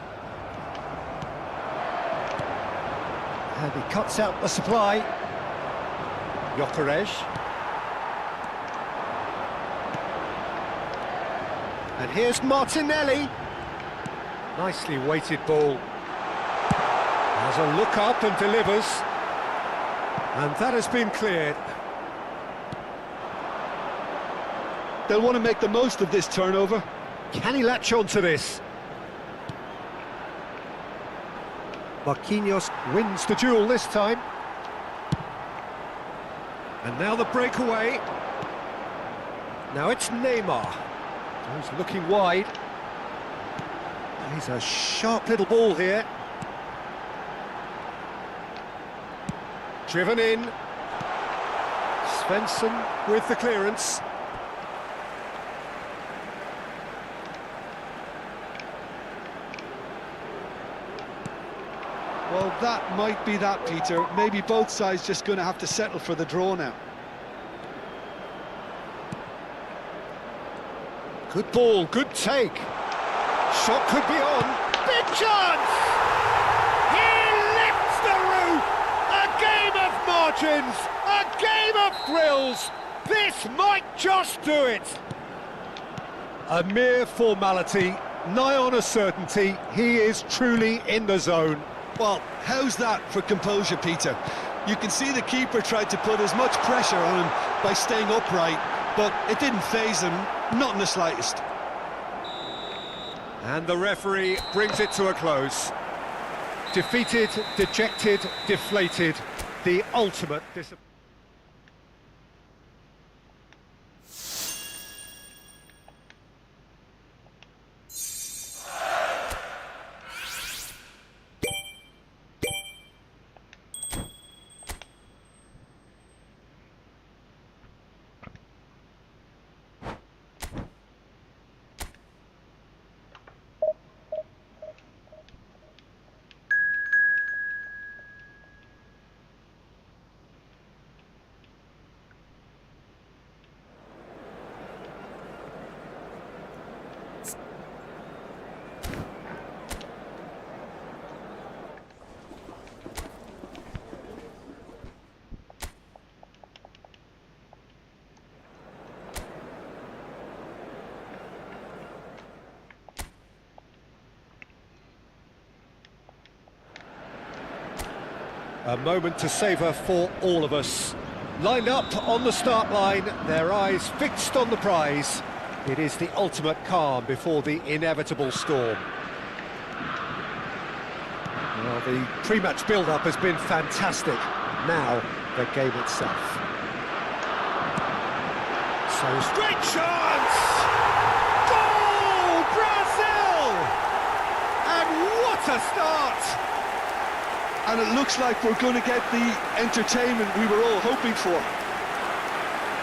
And he cuts out the supply. Gyökeres. And here's Martinelli. Nicely weighted ball. Has a look up and delivers. And that has been cleared. They'll want to make the most of this turnover. Can he latch on to this? Marquinhos wins the duel this time. And now the breakaway. Now it's Neymar. He's looking wide. He's a sharp little ball here. Driven in. Svensson with the clearance. Well, that might be that, Peter. Maybe both sides just going to have to settle for the draw now. Good ball, good take. Shot could be on. Big chance! He lifts the roof! A game of margins! A game of thrills! This might just do it! A mere formality, nigh on a certainty. He is truly in the zone. Well, how's that for composure, Peter? You can see the keeper tried to put as much pressure on him by staying upright, but it didn't faze him, not in the slightest. And the referee brings it to a close. Defeated, dejected, deflated, the ultimate disappointment. A moment to savour for all of us. Lined up on the start line, their eyes fixed on the prize. It is the ultimate calm before the inevitable storm. Well, the pre-match build-up has been fantastic. Now, the game itself. So, great chance! Goal! Brazil! And what a start! And it looks like we're going to get the entertainment we were all hoping for.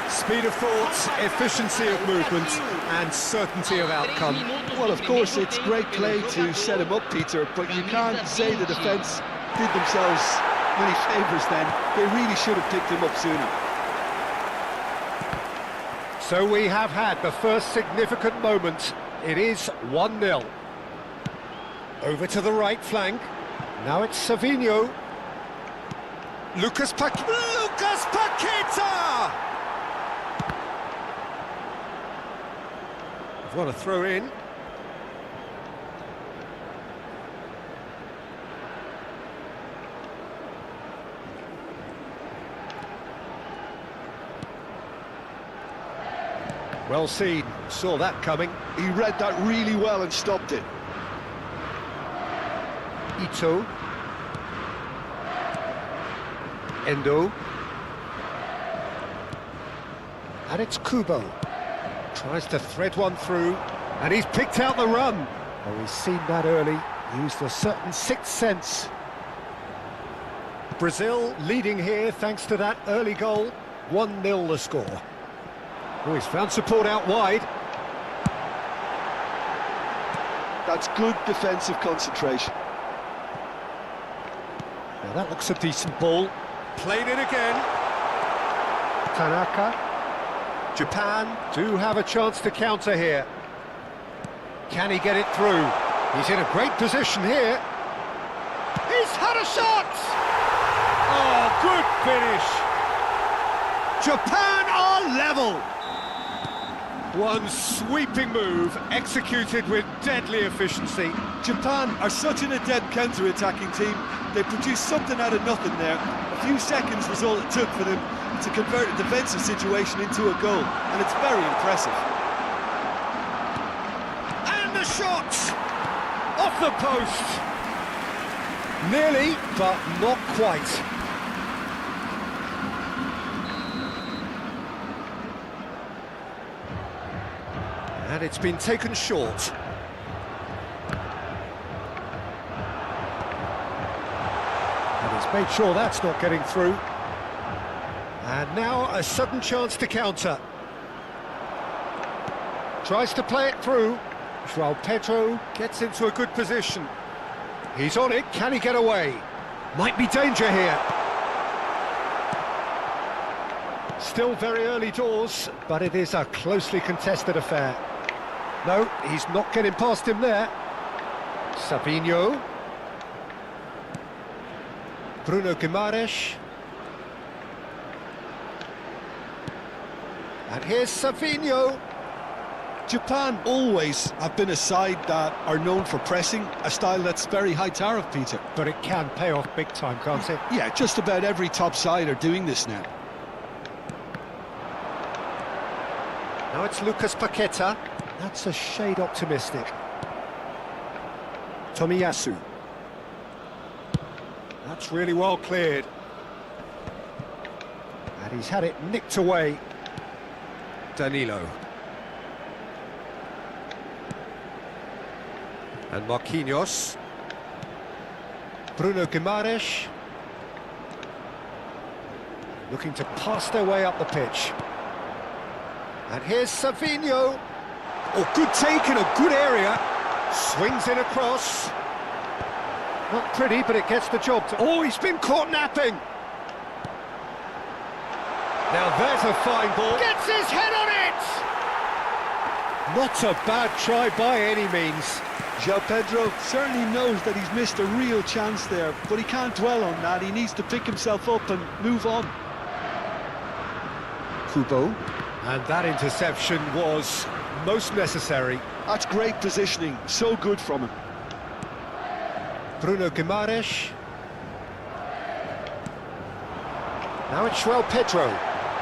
Speed of thought, efficiency of movement, and certainty of outcome. Well, of course, it's great play to set him up, Peter, but you can't say the defence did themselves many favours then. They really should have picked him up sooner. So we have had the first significant moment. It is 1-0. Over to the right flank. Now it's Savinho. Lucas Paqueta! I've got a throw in. Well seen, saw that coming. He read that really well and stopped it. Ito. Endo. And it's Kubo. Tries to thread one through, and he's picked out the run. Oh, he's seen that early, used a certain sixth sense. Brazil leading here thanks to that early goal. 1-0 the score. Oh, he's found support out wide. That's good defensive concentration. Now that looks a decent ball. Played in again. Tanaka. Japan do have a chance to counter here. Can he get it through? He's in a great position here. He's had a shot! Oh, good finish. Japan are level. One sweeping move, executed with deadly efficiency. Japan are such an adept counter-attacking team. They produced something out of nothing there. A few seconds was all it took for them to convert a defensive situation into a goal, and it's very impressive. And the shot! Off the post! Nearly, but not quite. And it's been taken short. And he's made sure that's not getting through. And now a sudden chance to counter. Tries to play it through. João Pedro gets into a good position. He's on it, can he get away? Might be danger here. Still very early doors, but it is a closely contested affair. No, he's not getting past him there. Savinho. Bruno Guimaraes. And here's Savinho. Japan always have been a side that are known for pressing, a style that's very high tariff, Peter. But it can pay off big time, can't it? Yeah, just about every top side are doing this now. Now it's Lucas Paqueta. That's a shade optimistic. Tomiyasu. That's really well cleared. And he's had it nicked away. Danilo. And Marquinhos. Bruno Guimaraes. Looking to pass their way up the pitch. And here's Savinho. Oh, good take in a good area. Swings in across. Not pretty, but it gets the job. Oh, he's been caught napping. Now there's a fine ball. Gets his head on it! Not a bad try by any means. João Pedro certainly knows that he's missed a real chance there, but he can't dwell on that. He needs to pick himself up and move on. Kubo. And that interception was most necessary. That's great positioning, so good from him. Bruno Guimaraes. Now it's João Pedro.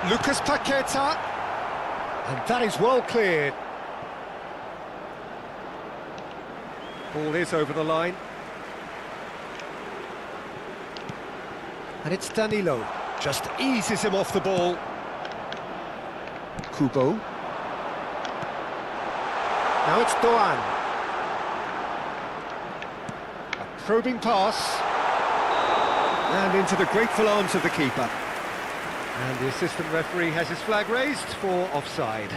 Lucas Paqueta. And that is well cleared. Ball is over the line. And it's Danilo. Just eases him off the ball. Kubo. Now it's Doan. A probing pass. And into the grateful arms of the keeper. And the assistant referee has his flag raised for offside.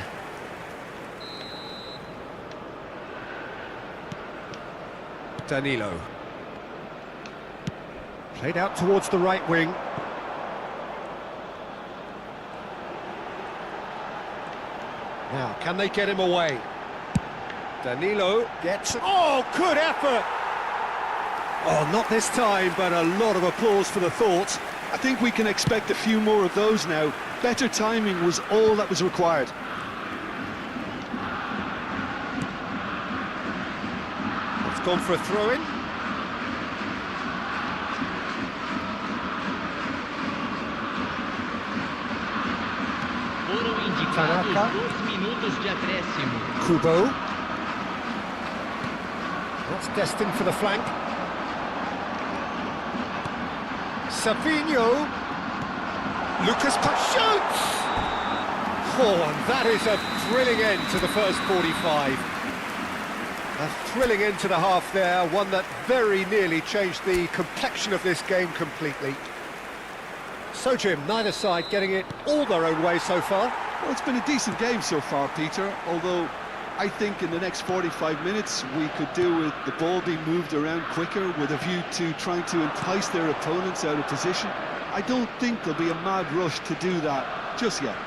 Danilo. Played out towards the right wing. Now, can they get him away? Danilo gets... Oh, good effort! Oh, not this time, but a lot of applause for the thought. I think we can expect a few more of those now. Better timing was all that was required. It's gone for a throw-in. Foram indicados 2 minutos de acréscimo. Kubo. That's destined for the flank. Savinho. Lucas shoots! Oh, and that is a thrilling end to the first 45. A thrilling end to the half there, one that very nearly changed the complexion of this game completely. So, Jim, neither side getting it all their own way so far. Well, it's been a decent game so far, Peter, although I think in the next 45 minutes we could do with the ball being moved around quicker with a view to trying to entice their opponents out of position. I don't think there'll be a mad rush to do that just yet.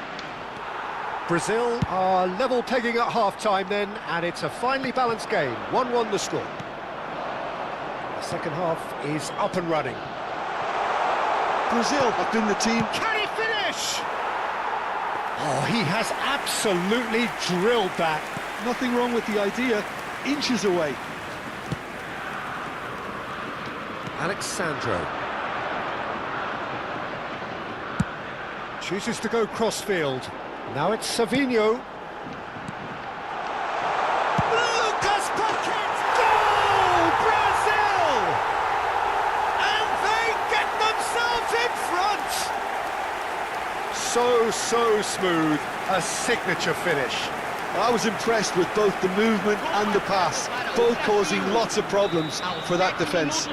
Brazil are level pegging at half-time then, and it's a finely balanced game. 1-1 the score. The second half is up and running. Brazil have been the team. Can he finish? Oh, he has absolutely drilled that. Nothing wrong with the idea, inches away. Alexandro. Chooses to go cross-field. Now it's Savinho. Lucas Paqueta! Goal! Brazil! And they get themselves in front! So smooth. A signature finish. I was impressed with both the movement and the pass, both causing lots of problems for that defence.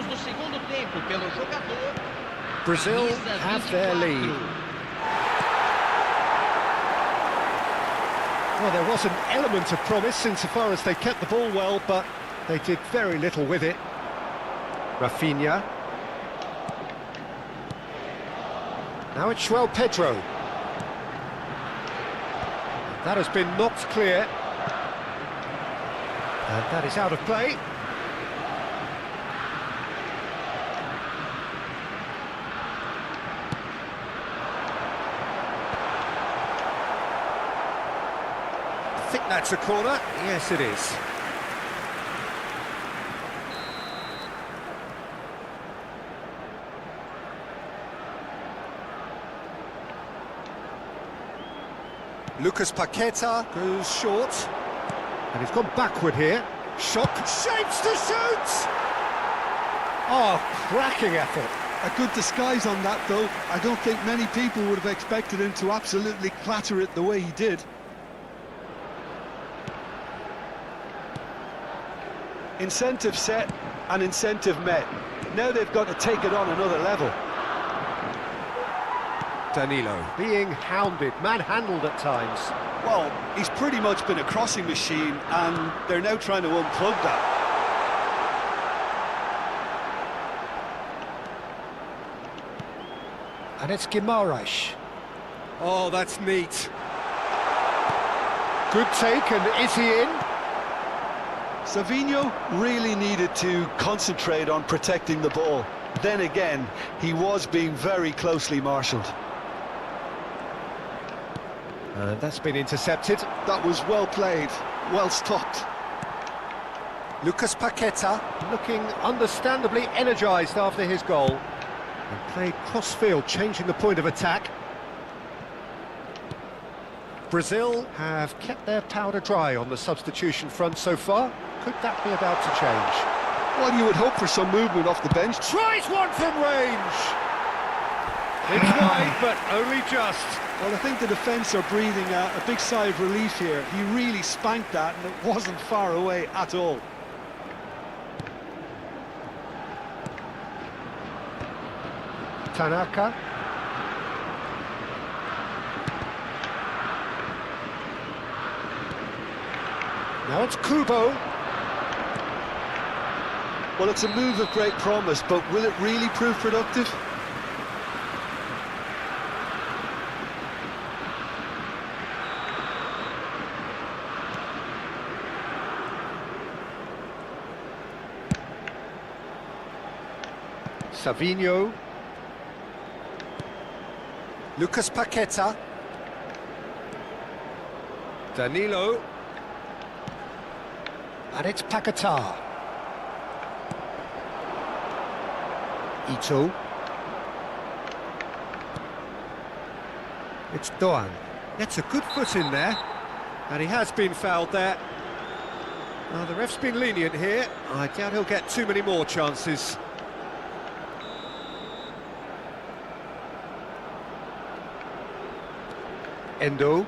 Brazil have their lead. Well, there was an element of promise insofar as they kept the ball well, but they did very little with it. Rafinha. Now it's João Pedro. That has been knocked clear. And that is out of play. I think that's a corner. Yes, it is. Lucas Paqueta goes short. And he's gone backward here. Shot, shapes to shoot! Oh, cracking effort. A good disguise on that, though. I don't think many people would have expected him to absolutely clatter it the way he did. Incentive set and incentive met. Now they've got to take it on another level. Danilo being hounded, manhandled at times. Well, he's pretty much been a crossing machine, and they're now trying to unplug that. And it's Guimaraes. Oh, that's neat. Good take, and is he in? Savinho really needed to concentrate on protecting the ball. Then again, he was being very closely marshalled. And that's been intercepted. That was well played, well stopped. Lucas Paqueta looking understandably energised after his goal. And played cross-field, changing the point of attack. Brazil have kept their powder dry on the substitution front so far. Could that be about to change? Well, you would hope for some movement off the bench. Tries one from range! It's wide, but only just. Well, I think the defence are breathing a big sigh of relief here. He really spanked that, and it wasn't far away at all. Tanaka. Now it's Kubo. Well, it's a move of great promise, but will it really prove productive? Savinho. Lucas Paqueta. Danilo. And it's Paqueta. Ito. It's Doan. Gets a good foot in there. And he has been fouled there. Now, the ref's been lenient here. I doubt he'll get too many more chances. Endo.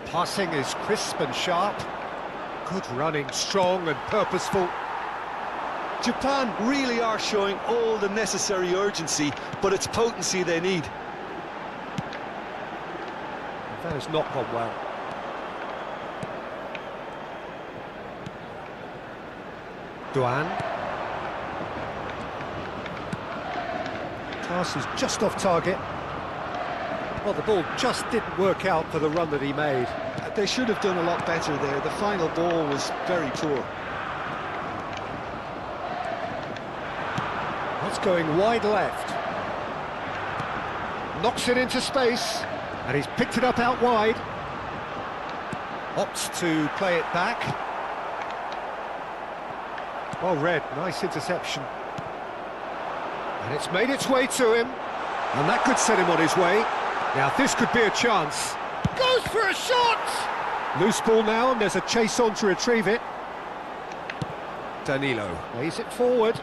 Passing is crisp and sharp. Good running, strong and purposeful. Japan really are showing all the necessary urgency, but it's potency they need. That has not gone well. Duan. Pass is just off target. Well, the ball just didn't work out for the run that he made. They should have done a lot better there. The final ball was very poor. That's going wide left. Knocks it into space, and he's picked it up out wide. Opts to play it back. Well read, nice interception. And it's made its way to him, and that could set him on his way. Now this could be a chance. Goes for a shot! Loose ball now, and there's a chase on to retrieve it. Danilo lays it forward.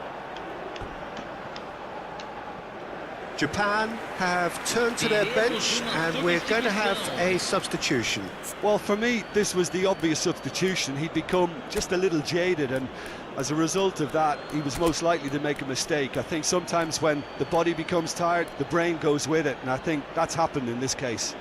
Japan have turned to their bench, and we're going to have a substitution. Well, for me, this was the obvious substitution. He'd become just a little jaded, and as a result of that, he was most likely to make a mistake. I think sometimes when the body becomes tired, the brain goes with it, and I think that's happened in this case.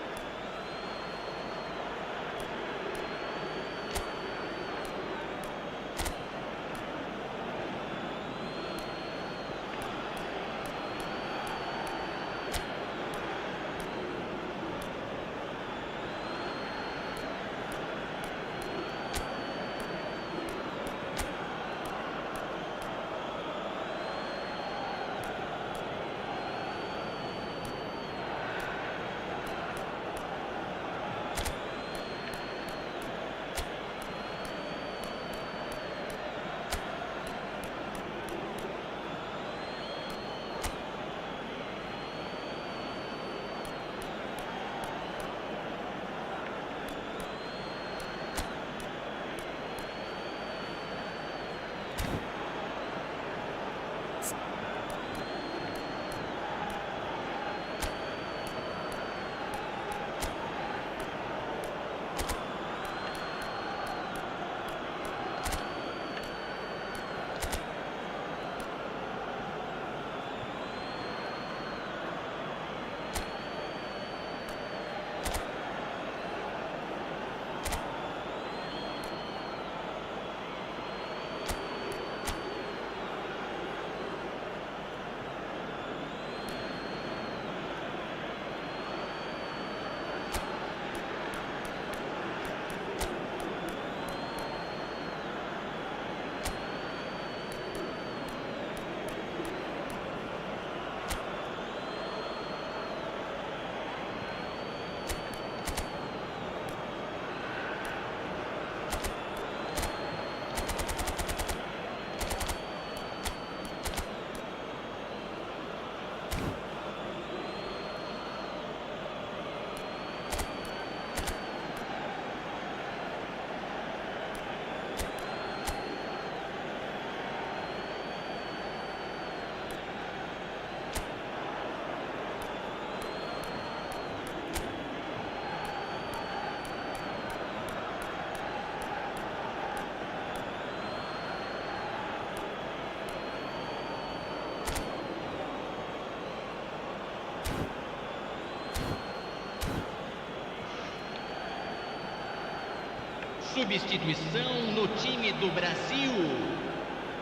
Substituição no time do Brasil.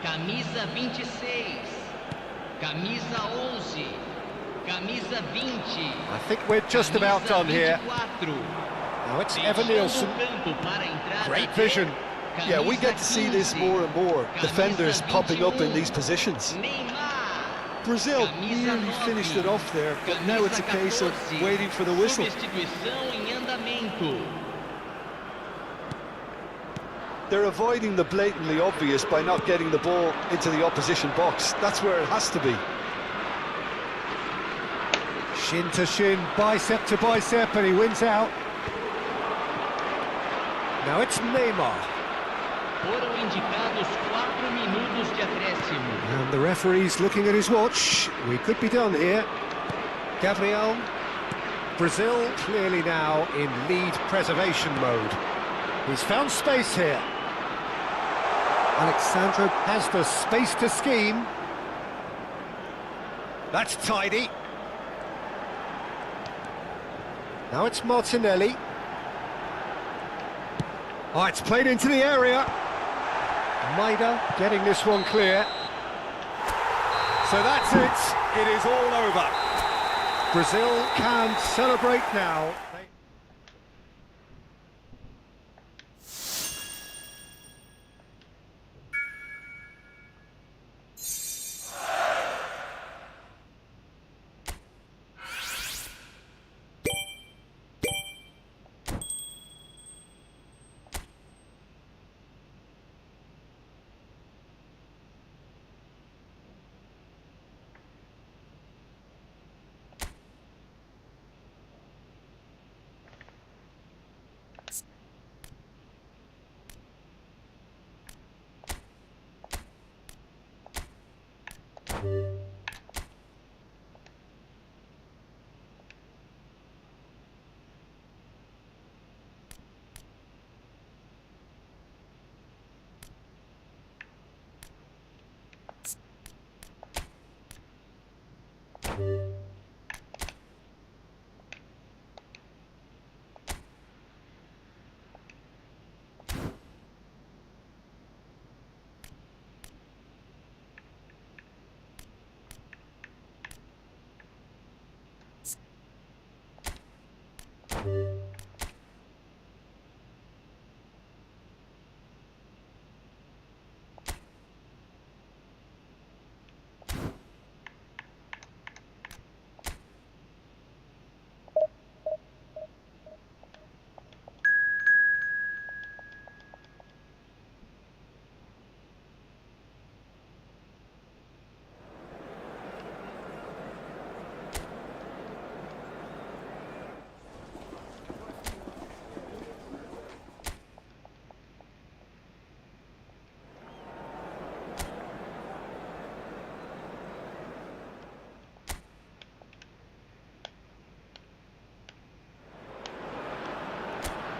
Camisa 26. Camisa 11. Camisa 20. I think we're just about camisa done here. 24. Now it's Evan Nielsen. Deixando o campo para a entrada Great de vision. Yeah, we camisa get to see this 15. more and more. Camisa Defenders popping up in 21. these positions. Neymar. Brazil Camisa nearly 9. finished it off there, but now it's a case of 14. waiting for the whistle. Substituição em andamento. They're avoiding the blatantly obvious by not getting the ball into the opposition box. That's where it has to be. Shin to shin, bicep to bicep, and he wins out. Now it's Neymar. Foram indicados 4 minutos de acréscimo. And the referee's looking at his watch. We could be done here. Gabriel. Brazil clearly now in lead preservation mode. He's found space here. Alexandro has the space to scheme. That's tidy. Now it's Martinelli. Oh, it's played into the area. Maida getting this one clear. So that's it. It is all over. Brazil can celebrate now.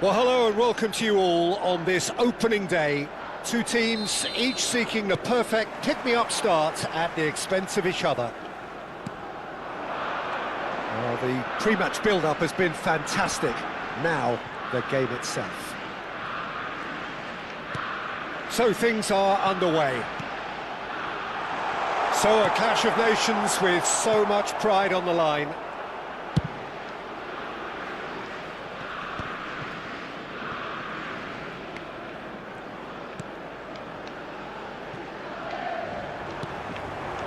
Well, hello and welcome to you all on this opening day. Two teams, each seeking the perfect pick-me-up start at the expense of each other. Well, the pre-match build-up has been fantastic. Now, the game itself. So things are underway. So a clash of nations with so much pride on the line.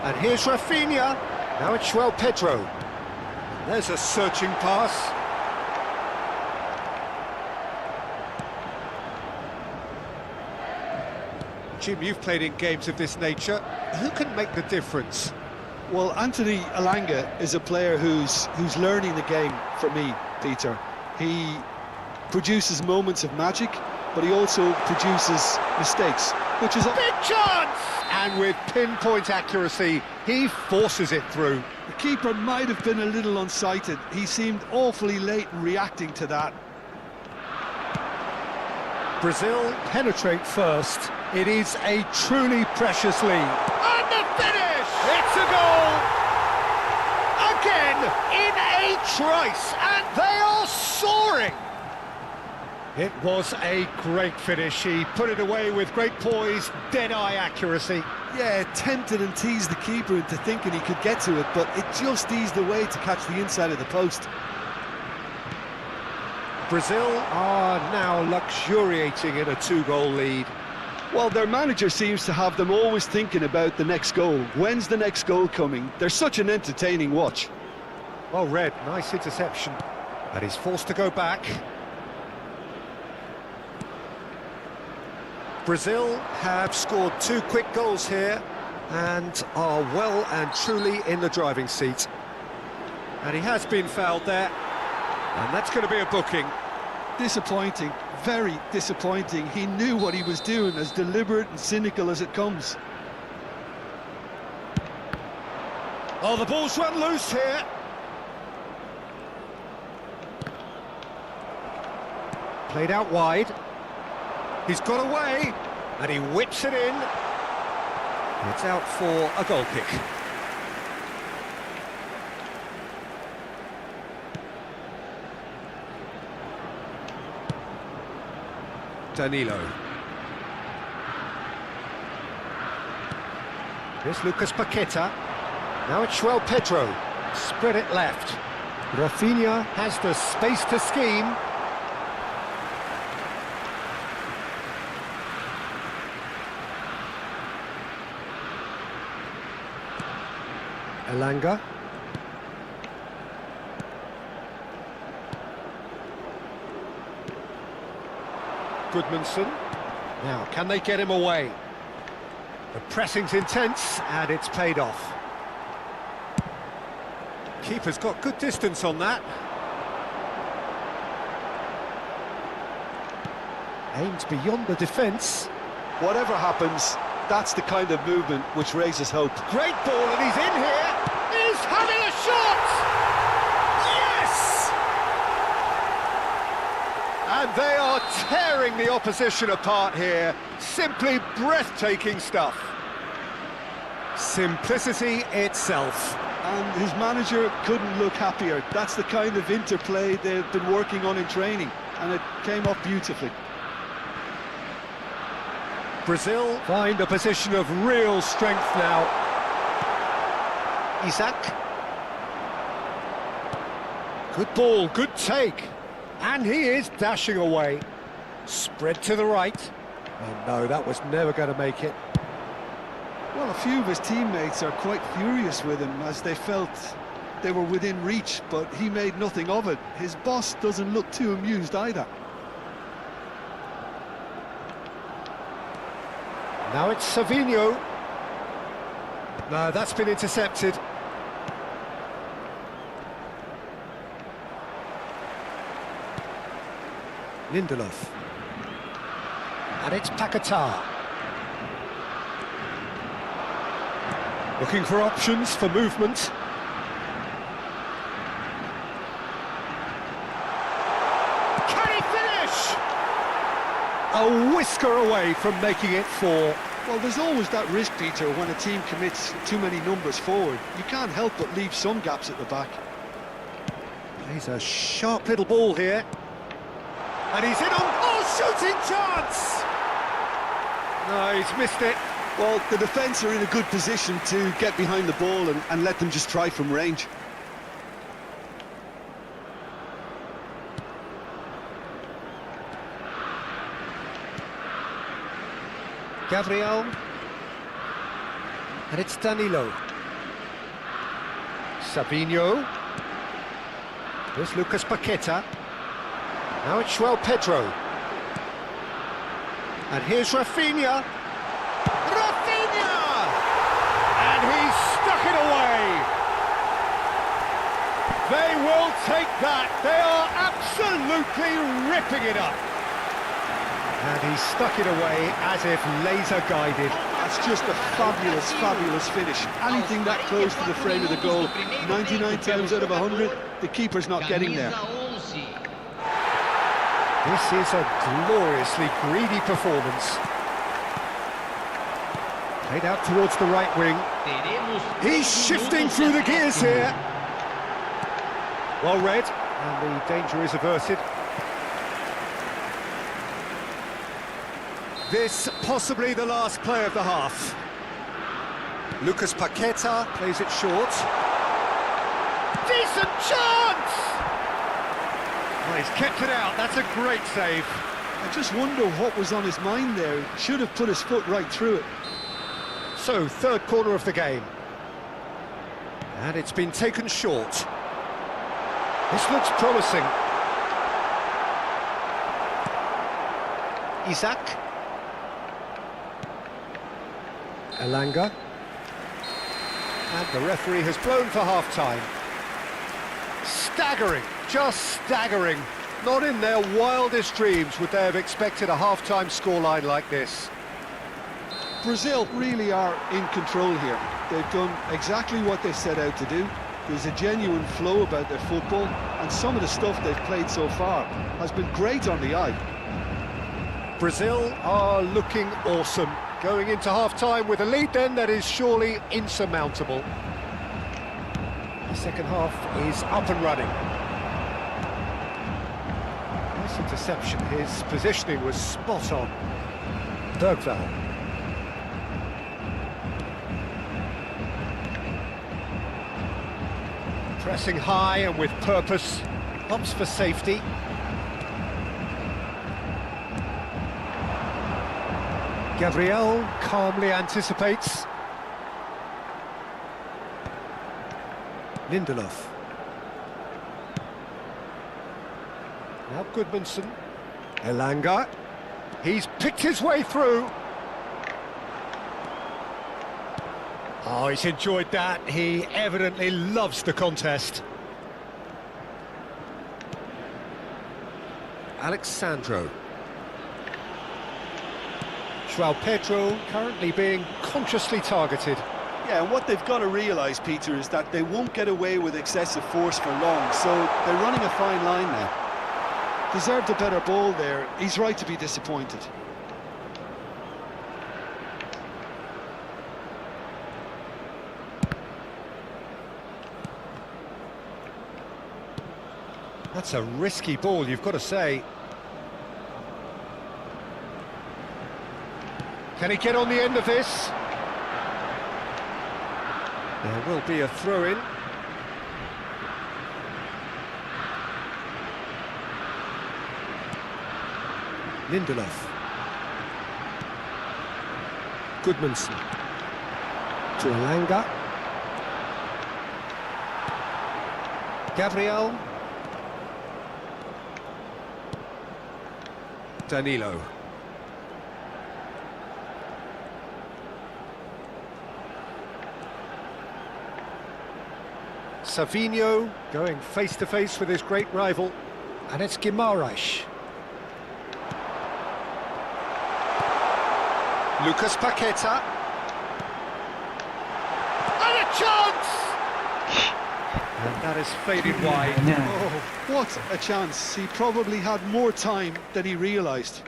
And here's Rafinha. Now it's João Pedro. There's a searching pass. Jim, you've played in games of this nature. Who can make the difference? Well, Anthony Elanga is a player who's learning the game for me, Peter. He produces moments of magic, but he also produces mistakes, which is a big chance! And with pinpoint accuracy, he forces it through. The keeper might have been a little unsighted. He seemed awfully late in reacting to that. Brazil penetrate first. It is a truly precious lead. And the finish! It's a goal! Again, in a trice, and they are soaring! It was a great finish. He put it away with great poise, dead-eye accuracy. Yeah, tempted and teased the keeper into thinking he could get to it, but it just eased away to catch the inside of the post. Brazil are now luxuriating in a 2-goal lead. Well, their manager seems to have them always thinking about the next goal. When's the next goal coming? They're such an entertaining watch. Well read, nice interception. And he's forced to go back. Brazil have scored 2 quick goals here and are well and truly in the driving seat. And he has been fouled there, and that's going to be a booking. Disappointing, very disappointing. He knew what he was doing, as deliberate and cynical as it comes. Oh, the ball's run loose here. Played out wide. He's got away, and he whips it in. It's out for a goal kick. Danilo. Here's Lucas Paqueta. Now it's João Pedro. Spread it left. Rafinha has the space to scheme. Elanga. Goodmanson. Now, can they get him away? The pressing's intense, and it's paid off. Keeper's got good distance on that. Aimed beyond the defence. Whatever happens, that's the kind of movement which raises hope. Great ball, and he's in here. He's having a shot! Yes! And they are tearing the opposition apart here. Simply breathtaking stuff. Simplicity itself. And his manager couldn't look happier. That's the kind of interplay they've been working on in training, and it came off beautifully. Brazil find a position of real strength now. Isaac. Good ball, good take. And he is dashing away. Spread to the right. Oh no, that was never going to make it. Well, a few of his teammates are quite furious with him, as they felt they were within reach, but he made nothing of it. His boss doesn't look too amused either. Now it's Savinho. No, that's been intercepted. Lindelof. And it's Paquetá. Looking for options for movement. Can he finish? A whisker away from making it 4. Well, there's always that risk, Peter, when a team commits too many numbers forward. You can't help but leave some gaps at the back. Plays a sharp little ball here. And he's in on... Oh, shooting chance! No, he's missed it. Well, the defence are in a good position to get behind the ball and let them just try from range. Gabriel. And it's Danilo. Savinho. Here's Lucas Paqueta. Now it's João Pedro. And here's Rafinha. Rafinha! And he's stuck it away. They will take that. They are absolutely ripping it up. And he stuck it away as if laser guided. That's just a fabulous, fabulous finish. Anything that close to the frame of the goal, 99 times out of 100, the keeper's not getting there. This is a gloriously greedy performance. Played out towards the right wing. He's shifting through the gears here. Well read, and the danger is averted. This possibly the last play of the half. Lucas Paqueta plays it short. Decent chance! Well, he's kept it out. That's a great save. I just wonder what was on his mind there. Should have put his foot right through it. So, third corner of the game. And it's been taken short. This looks promising. Isaac. Elanga. And the referee has blown for half-time. Staggering, just staggering. Not in their wildest dreams would they have expected a half-time scoreline like this. Brazil really are in control here. They've done exactly what they set out to do. There's a genuine flow about their football, and some of the stuff they've played so far has been great on the eye. Brazil are looking awesome. Going into half-time with a lead then that is surely insurmountable. The second half is up and running. Nice interception. His positioning was spot on. Bergvall. Pressing high and with purpose. Opts for safety. Gabriel calmly anticipates. Lindelof. Now Goodmanson. Elanga. He's picked his way through. Oh, he's enjoyed that. He evidently loves the contest. Alexandro. João Pedro currently being consciously targeted. Yeah, and what they've got to realise, Peter, is that they won't get away with excessive force for long, so they're running a fine line now. Deserved a better ball there. He's right to be disappointed. That's a risky ball, you've got to say. Can he get on the end of this? There will be a throw-in. Lindelof. Goodmanson. To Elanga. Gabriel. Danilo. Savinho going face-to-face with his great rival, and it's Guimaraes. Lucas Paqueta. And a chance! And that has faded wide. Oh, what a chance. He probably had more time than he realised.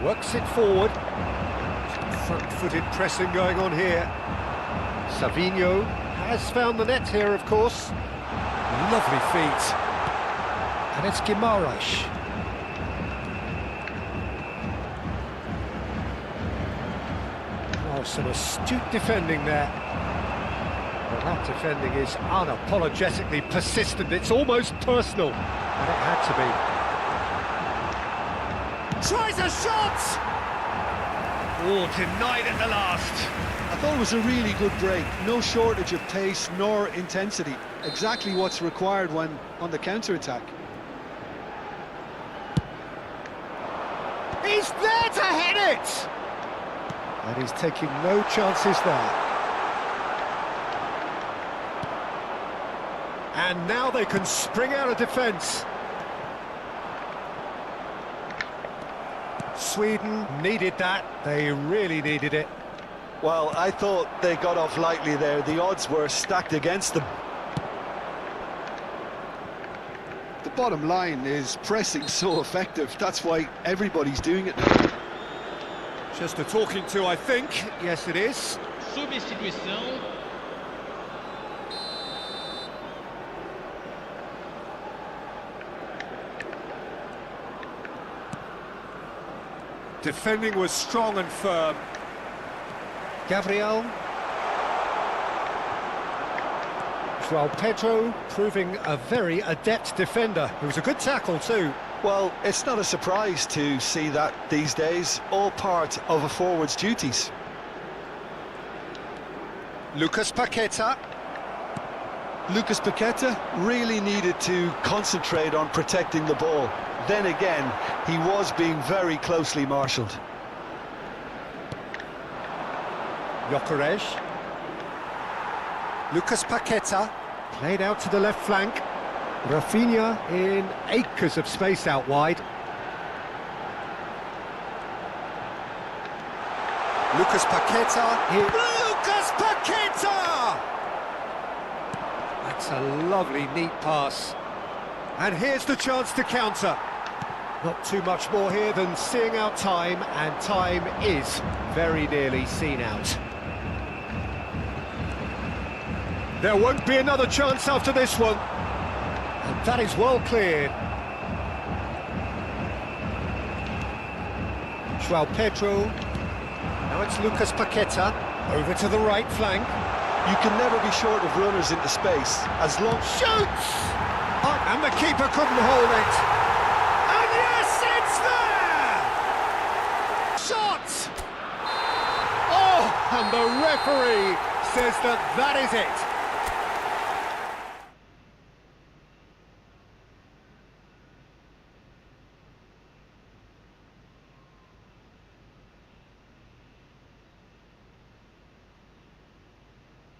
Works it forward. Some front-footed pressing going on here. Savinho has found the net here, of course. Lovely feet. And it's Guimaraes. Oh, some astute defending there. Well, that defending is unapologetically persistent. It's almost personal. And it had to be. Tries a shot! Oh, denied at the last. I thought it was a really good break. No shortage of pace nor intensity. Exactly what's required when on the counter-attack. He's there to hit it! And he's taking no chances there. And now they can spring out of defence. Sweden needed that. They really needed it. Well, I thought they got off lightly there. The odds were stacked against them. The bottom line is pressing so effective. That's why everybody's doing it now. Just a talking to, I think. Yes, it is. Substituição. Defending was strong and firm. Gabriel. João Pedro proving a very adept defender. It was a good tackle too. Well, it's not a surprise to see that these days, all part of a forward's duties. Lucas Paqueta. Lucas Paqueta really needed to concentrate on protecting the ball. Then again, he was being very closely marshalled. Gyökeres. Lucas Paqueta played out to the left flank. Rafinha in acres of space out wide. Lucas Paqueta here. Lucas Paqueta! That's a lovely, neat pass. And here's the chance to counter. Not too much more here than seeing out time, and time is very nearly seen out. There won't be another chance after this one. And that is well cleared. João Pedro. Now it's Lucas Paqueta. Over to the right flank. You can never be short of runners into space, as long... Shoots! Oh, and the keeper couldn't hold it. And yes, it's there! Shot! Oh, and the referee says that is it.